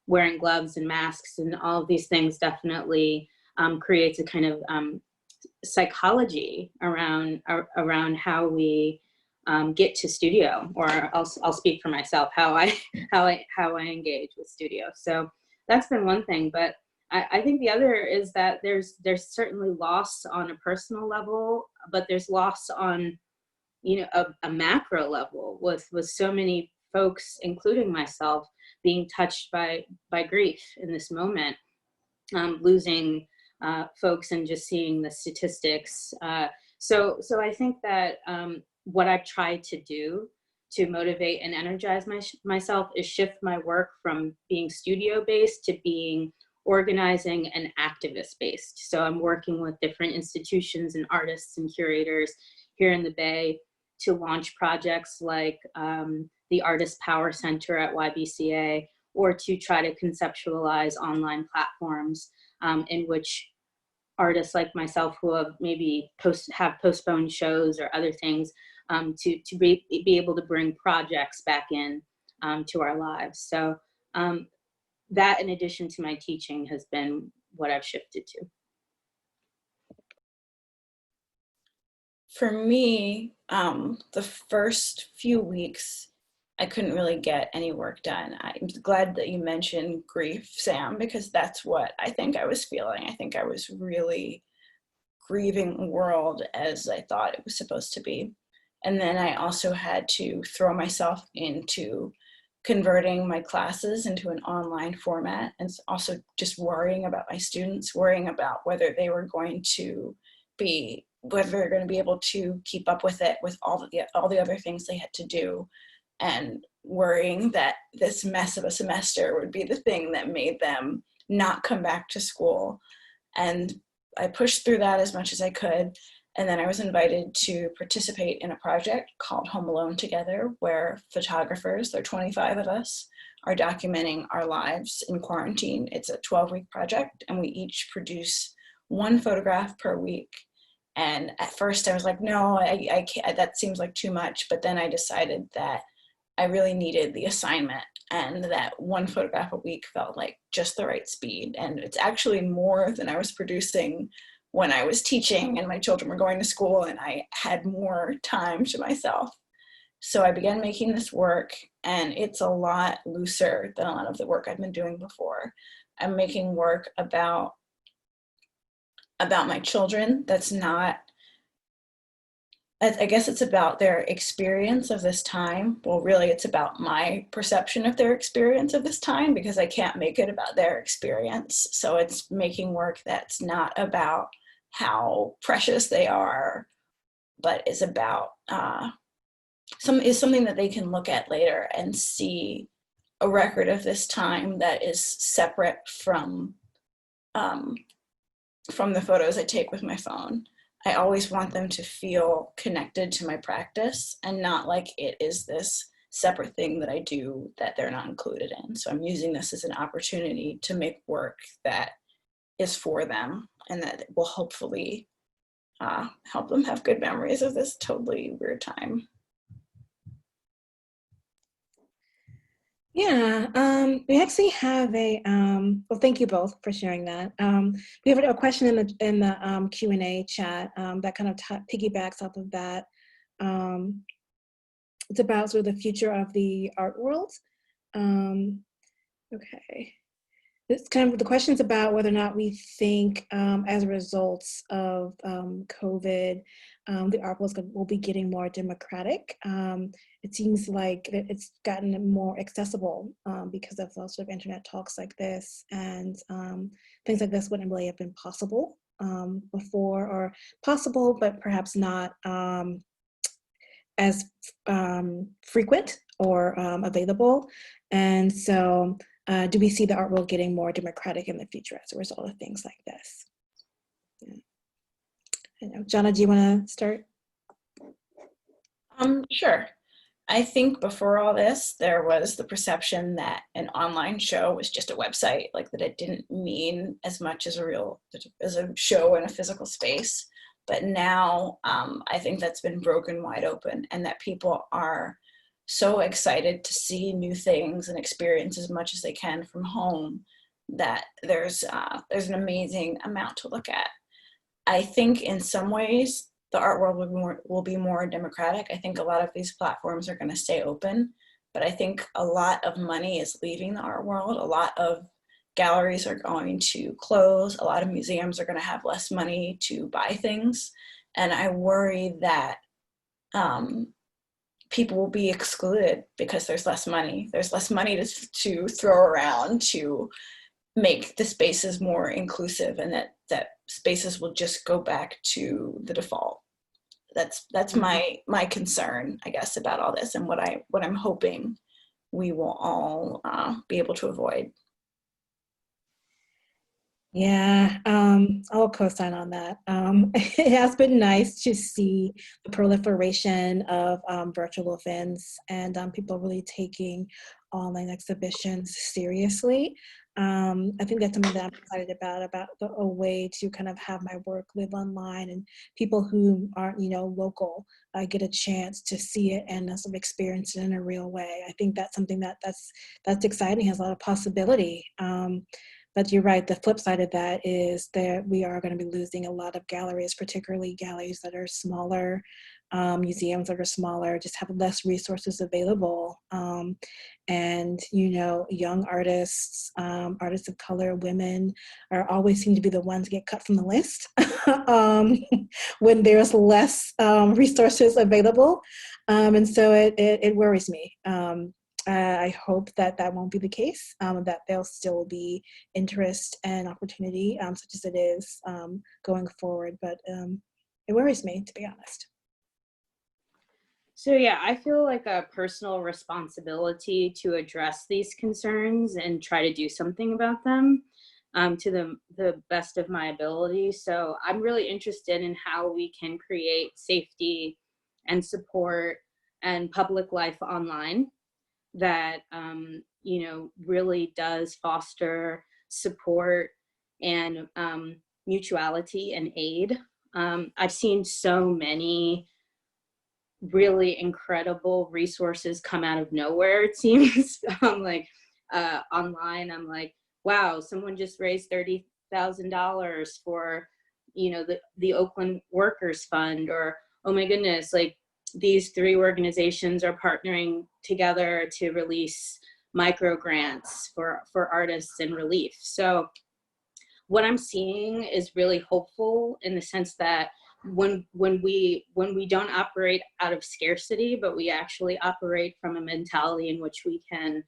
wearing gloves and masks and all of these things definitely creates a kind of psychology around how we get to studio, or I'll speak for myself, how I engage with studio. So that's been one thing, but I think the other is that there's certainly loss on a personal level, but there's loss on a macro level with so many folks, including myself, being touched by grief in this moment, losing folks and just seeing the statistics. So I think that what I've tried to do to motivate and energize myself is shift my work from being studio-based to being organizing and activist-based. So I'm working with different institutions and artists and curators here in the Bay to launch projects like the Artist Power Center at YBCA, or to try to conceptualize online platforms in which artists like myself who have maybe postponed shows or other things to be able to bring projects back in to our lives. So that, in addition to my teaching, has been what I've shifted to. For me, the first few weeks, I couldn't really get any work done. I'm glad that you mentioned grief, Sam, because that's what I think I was feeling. I think I was really grieving the world as I thought it was supposed to be. And then I also had to throw myself into converting my classes into an online format, and also just worrying about my students, worrying about whether they're going to be able to keep up with it with all the other things they had to do, and worrying that this mess of a semester would be the thing that made them not come back to school. And I pushed through that as much as I could. And then I was invited to participate in a project called Home Alone Together, where photographers, there are 25 of us, are documenting our lives in quarantine. It's a 12-week project, and we each produce one photograph per week. And at first I was like, no, I can't, that seems like too much. But then I decided that I really needed the assignment, and that one photograph a week felt like just the right speed. And it's actually more than I was producing when I was teaching and my children were going to school and I had more time to myself. So I began making this work, and it's a lot looser than a lot of the work I've been doing before. I'm making work about my children that's not, I guess it's about their experience of this time. Well, really, it's about my perception of their experience of this time, because I can't make it about their experience. So it's making work that's not about how precious they are, but is about something that they can look at later and see a record of this time that is separate from the photos I take with my phone. I always want them to feel connected to my practice and not like it is this separate thing that I do that they're not included in. So I'm using this as an opportunity to make work that is for them and that will hopefully help them have good memories of this totally weird time. Yeah, we actually have a, well, thank you both for sharing that. We have a question in the Q&A chat that kind of piggybacks off of that. It's about sort of the future of the art world. Okay. It's kind of, the question's about whether or not we think as a result of COVID, the art world will be getting more democratic. It seems like it's gotten more accessible because of those sort of internet talks like this, and things like this wouldn't really have been possible before, or possible, but perhaps not as frequent or available. And so do we see the art world getting more democratic in the future as a result of things like this? Yeah. I know. Janna, do you want to start? Sure. I think before all this, there was the perception that an online show was just a website, like that it didn't mean as much as a show in a physical space. But now I think that's been broken wide open, and that people are so excited to see new things and experience as much as they can from home, that there's an amazing amount to look at. I think in some ways the art world will be more democratic. I think a lot of these platforms are going to stay open, but I think a lot of money is leaving the art world. A lot of galleries are going to close. A lot of museums are going to have less money to buy things. And I worry that people will be excluded because there's less money. There's less money to throw around to make the spaces more inclusive, and that spaces will just go back to the default. That's my concern, I guess, about all this, and what I'm hoping we will all be able to avoid. Yeah, I'll co-sign on that. It has been nice to see the proliferation of virtual events and people really taking online exhibitions seriously. I think that's something that I'm excited about a way to kind of have my work live online, and people who aren't, local get a chance to see it and sort of experience it in a real way. I think that's something that's exciting, has a lot of possibility. But you're right, the flip side of that is that we are going to be losing a lot of galleries, particularly galleries that are smaller, museums that are smaller, just have less resources available. And, young artists, artists of color, women always seem to be the ones that get cut from the list when there's less resources available. And so it worries me. I hope that won't be the case, that there'll still be interest and opportunity, such as it is going forward. But it worries me, to be honest. So yeah, I feel like a personal responsibility to address these concerns and try to do something about them to the best of my ability. So I'm really interested in how we can create safety and support and public life online that really does foster support and mutuality and aid. I've seen so many really incredible resources come out of nowhere, it seems. Online, I'm like, wow, someone just raised $30,000 for the Oakland Workers Fund, or oh my goodness, like these 3 organizations are partnering together to release micro grants for artists in relief. So what I'm seeing is really hopeful, in the sense that when we don't operate out of scarcity, but we actually operate from a mentality in which we can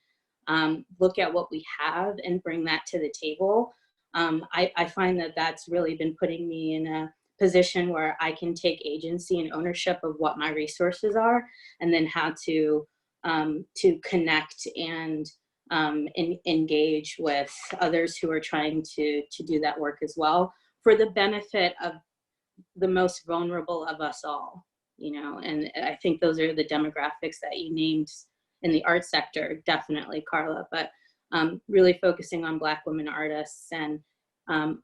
look at what we have and bring that to the table, I find that that's really been putting me in a position where I can take agency and ownership of what my resources are, and then how to connect and engage with others who are trying to do that work as well, for the benefit of the most vulnerable of us all, and I think those are the demographics that you named in the art sector, definitely, Carla, but really focusing on Black women artists and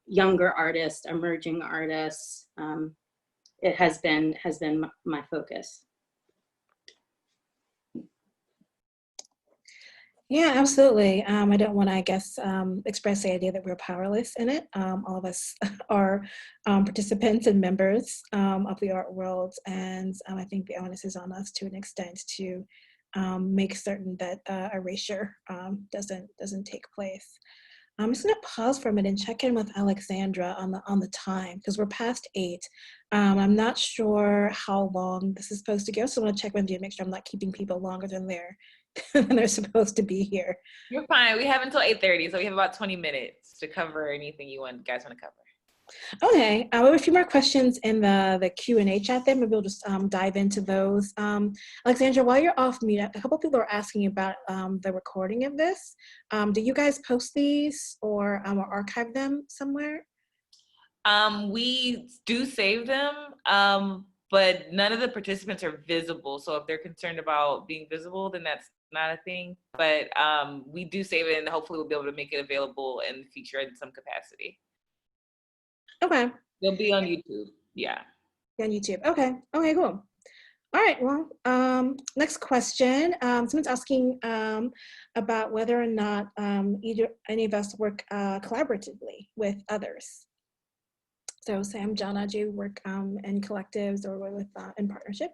younger artists, emerging artists. It has been my focus. Yeah, absolutely. I don't want to, I guess, express the idea that we're powerless in it. All of us are participants and members of the art world, and I think the onus is on us to an extent to make certain that erasure doesn't take place. I'm just going to pause for a minute and check in with Alexandra on the time, because we're past 8. I'm not sure how long this is supposed to go, so I want to check with you to make sure I'm not keeping people longer than they're supposed to be here. You're fine. We have until 8:30, so we have about 20 minutes to cover anything you guys want to cover. Okay, we have a few more questions in the Q&A chat there. Maybe we'll just dive into those. Alexandra, while you're off mute, a couple people are asking about the recording of this. Do you guys post these or archive them somewhere? We do save them. but none of the participants are visible. So if they're concerned about being visible, then that's not a thing. But we do save it, and hopefully we'll be able to make it available in the future in some capacity. Okay. They'll be on YouTube. Yeah. On YouTube. Okay. Okay, cool. All right. Well, next question. Someone's asking about whether or not either any of us work collaboratively with others. So Sam, Janna, do you work in collectives or with in partnership?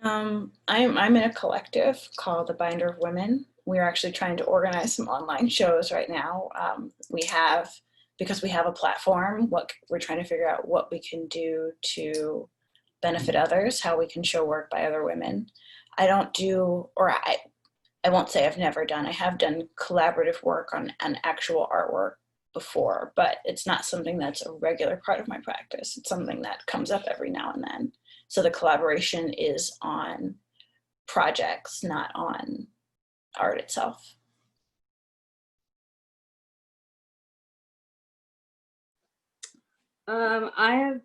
I'm in a collective called the Binder of Women. We're actually trying to organize some online shows right now. Because we have a platform, what we're trying to figure out what we can do to benefit others, how we can show work by other women. I don't do, or I won't say I've never done, I have done collaborative work on an actual artwork before, but it's not something that's a regular part of my practice. It's something that comes up every now and then. So the collaboration is on projects, not on art itself. I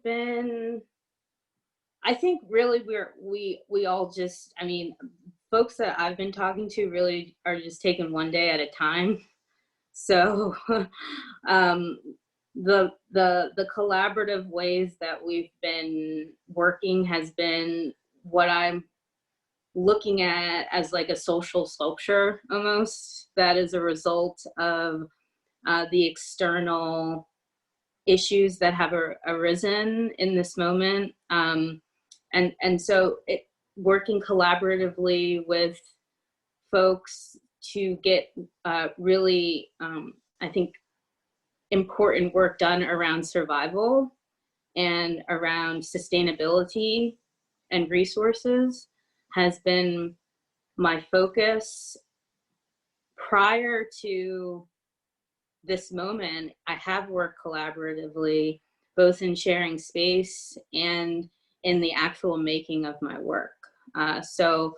think really we all just, I mean, folks that I've been talking to really are just taking one day at a time. So the collaborative ways that we've been working has been what I'm looking at as like a social sculpture almost, that is a result of the external issues that have arisen in this moment. And so working collaboratively with folks to get really, I think, important work done around survival and around sustainability and resources has been my focus. Prior to this moment, I have worked collaboratively, both in sharing space and in the actual making of my work. So,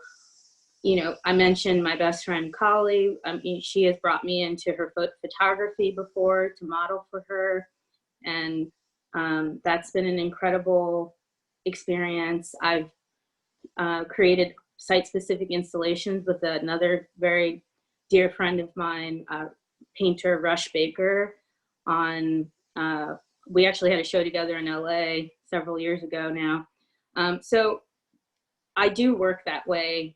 you know, I mentioned my best friend, Carla. She has brought me into her photography before to model for her. And that's been an incredible experience. I've created site-specific installations with another very dear friend of mine, painter Rush Baker. We actually had a show together in LA several years ago now. So I do work that way.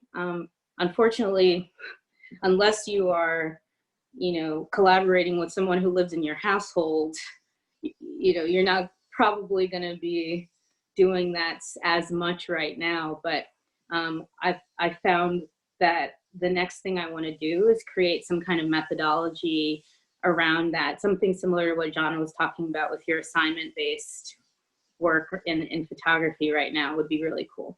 Unfortunately, unless you are, you know, collaborating with someone who lives in your household, you know, you're not probably going to be doing that as much right now. But I found that the next thing I want to do is create some kind of methodology around that, something similar to what Janna was talking about with your assignment-based work in photography right now would be really cool.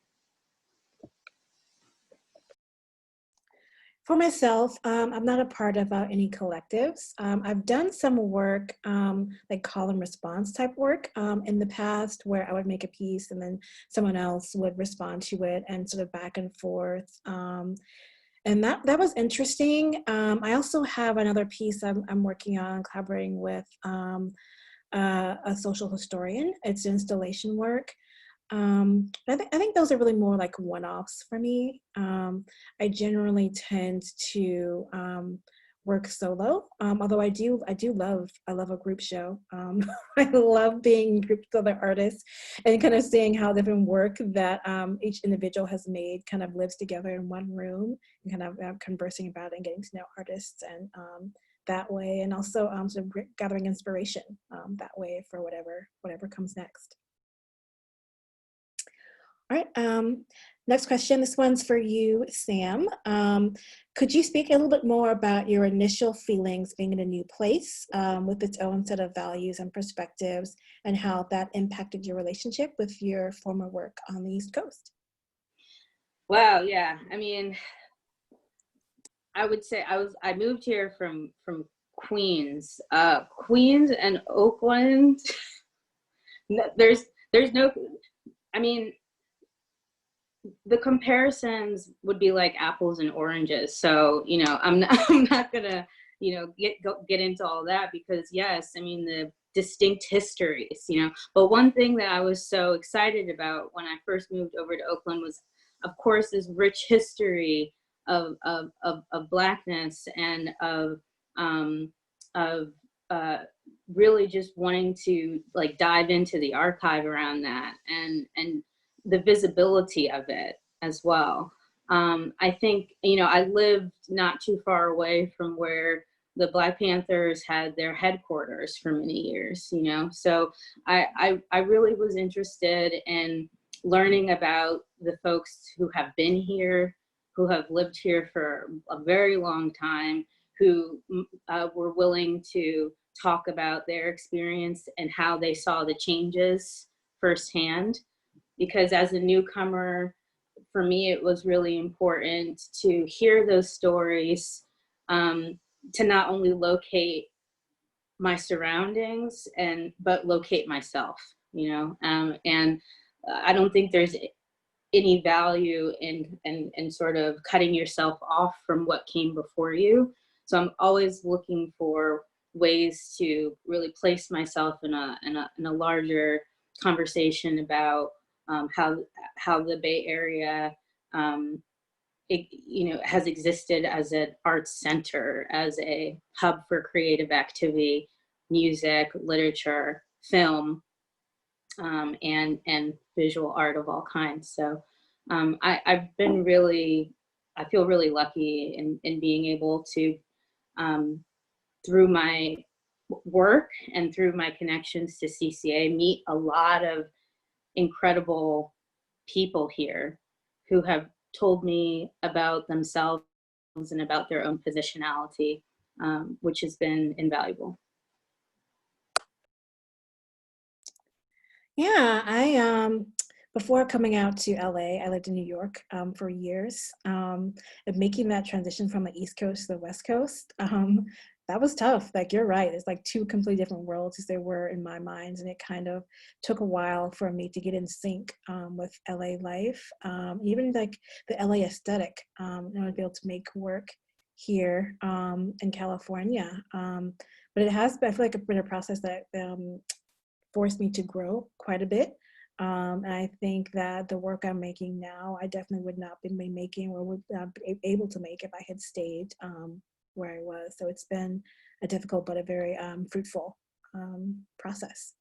For myself, I'm not a part of any collectives. I've done some work, like call and response type work in the past, where I would make a piece and then someone else would respond to it and sort of back and forth. And that was interesting. I also have another piece I'm working on, collaborating with a social historian. It's installation work. I think those are really more like one-offs for me. I generally tend to work solo, although I love a group show. I love being in groups with other artists and kind of seeing how different work that each individual has made kind of lives together in one room and kind of conversing about it and getting to know artists and that way, and also sort of gathering inspiration that way for whatever comes next. All right, next question. This one's for you, Sam. Could you speak a little bit more about your initial feelings being in a new place with its own set of values and perspectives and how that impacted your relationship with your former work on the East Coast? Wow, yeah. I mean, I would say I moved here from Queens. Queens and Oakland, there's no, I mean, the comparisons would be like apples and oranges. So, you know, I'm not gonna, you know, get into all that because yes, I mean, distinct histories, you know. But one thing that I was so excited about when I first moved over to Oakland was, of course, this rich history of Blackness and of really just wanting to like dive into the archive around that and the visibility of it as well. I think, you know, I lived not too far away from where the Black Panthers had their headquarters for many years, you know, so I really was interested in learning about the folks who have been here, who have lived here for a very long time, who were willing to talk about their experience and how they saw the changes firsthand. Because as a newcomer, for me, it was really important to hear those stories, to not only locate my surroundings but locate myself, you know. And I don't think there's any value in sort of cutting yourself off from what came before you. So I'm always looking for ways to really place myself in a larger conversation about how the Bay Area you know, has existed as an arts center, as a hub for creative activity, music, literature, film, and visual art of all kinds. So I feel really lucky in being able to, through my work and through my connections to CCA, meet a lot of incredible people here who have told me about themselves and about their own positionality, which has been invaluable. Yeah, I before coming out to LA, I lived in New York for years. And making that transition from the East Coast to the West Coast, that was tough. Like, you're right, it's like two completely different worlds as they were in my mind, and it kind of took a while for me to get in sync with LA life, even like the LA aesthetic, and to be able to make work here in California. But it has been, I feel like, it's been a process that forced me to grow quite a bit. And I think that the work I'm making now, I definitely would not be making or would not be able to make if I had stayed where I was. So it's been a difficult but a very fruitful process.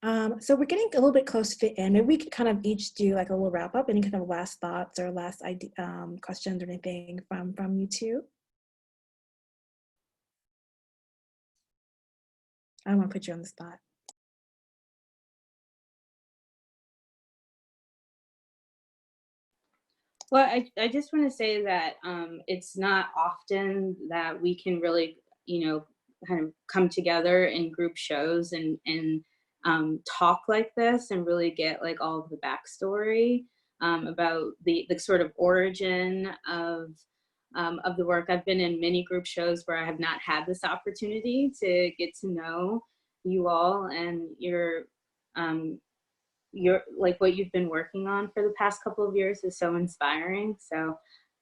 So we're getting a little bit close to the end. Maybe we could kind of each do like a little wrap up, any kind of last thoughts or last questions or anything from you two. I don't want to put you on the spot. Well, I just want to say that it's not often that we can really, you know, kind of come together in group shows and talk like this and really get like all of the backstory about the sort of origin of the work. I've been in many group shows where I have not had this opportunity to get to know you all and your like what you've been working on for the past couple of years is so inspiring. So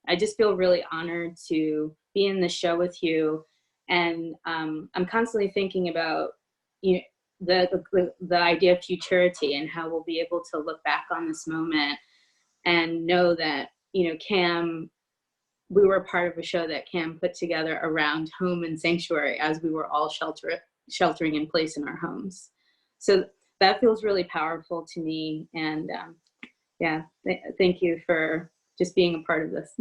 I just feel really honored to be in the show with you. And I'm constantly thinking about, you know, the idea of futurity and how we'll be able to look back on this moment and know that, you know, Cam, we were part of a show that Cam put together around home and sanctuary as we were all sheltering in place in our homes. So that feels really powerful to me. And yeah, thank you for just being a part of this.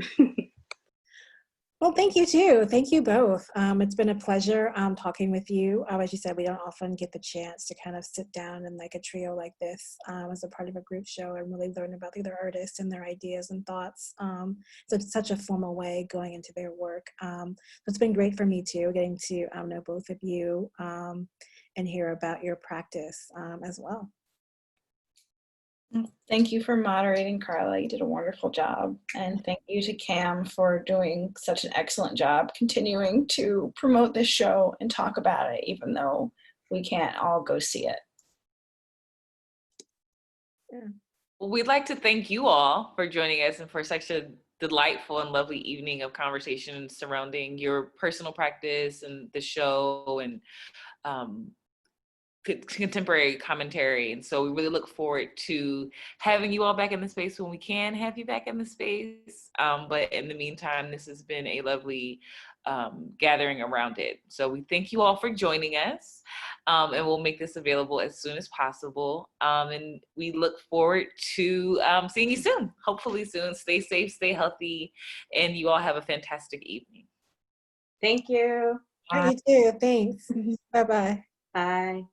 Well, thank you too. Thank you both. It's been a pleasure talking with you. As you said, we don't often get the chance to kind of sit down in like a trio like this as a part of a group show and really learn about the other artists and their ideas and thoughts. So it's such a formal way going into their work. So it's been great for me too, getting to know both of you and hear about your practice as well. Thank you for moderating, Carla. You did a wonderful job. And thank you to Cam for doing such an excellent job continuing to promote this show and talk about it, even though we can't all go see it. Yeah. Well, we'd like to thank you all for joining us and for such a delightful and lovely evening of conversation surrounding your personal practice and the show and contemporary commentary. And so we really look forward to having you all back in the space when we can have you back in the space. But in the meantime, this has been a lovely gathering around it. So we thank you all for joining us, and we'll make this available as soon as possible. And we look forward to seeing you soon, hopefully soon. Stay safe, stay healthy, and you all have a fantastic evening. Thank you. You too. Thanks. Bye-bye. Bye.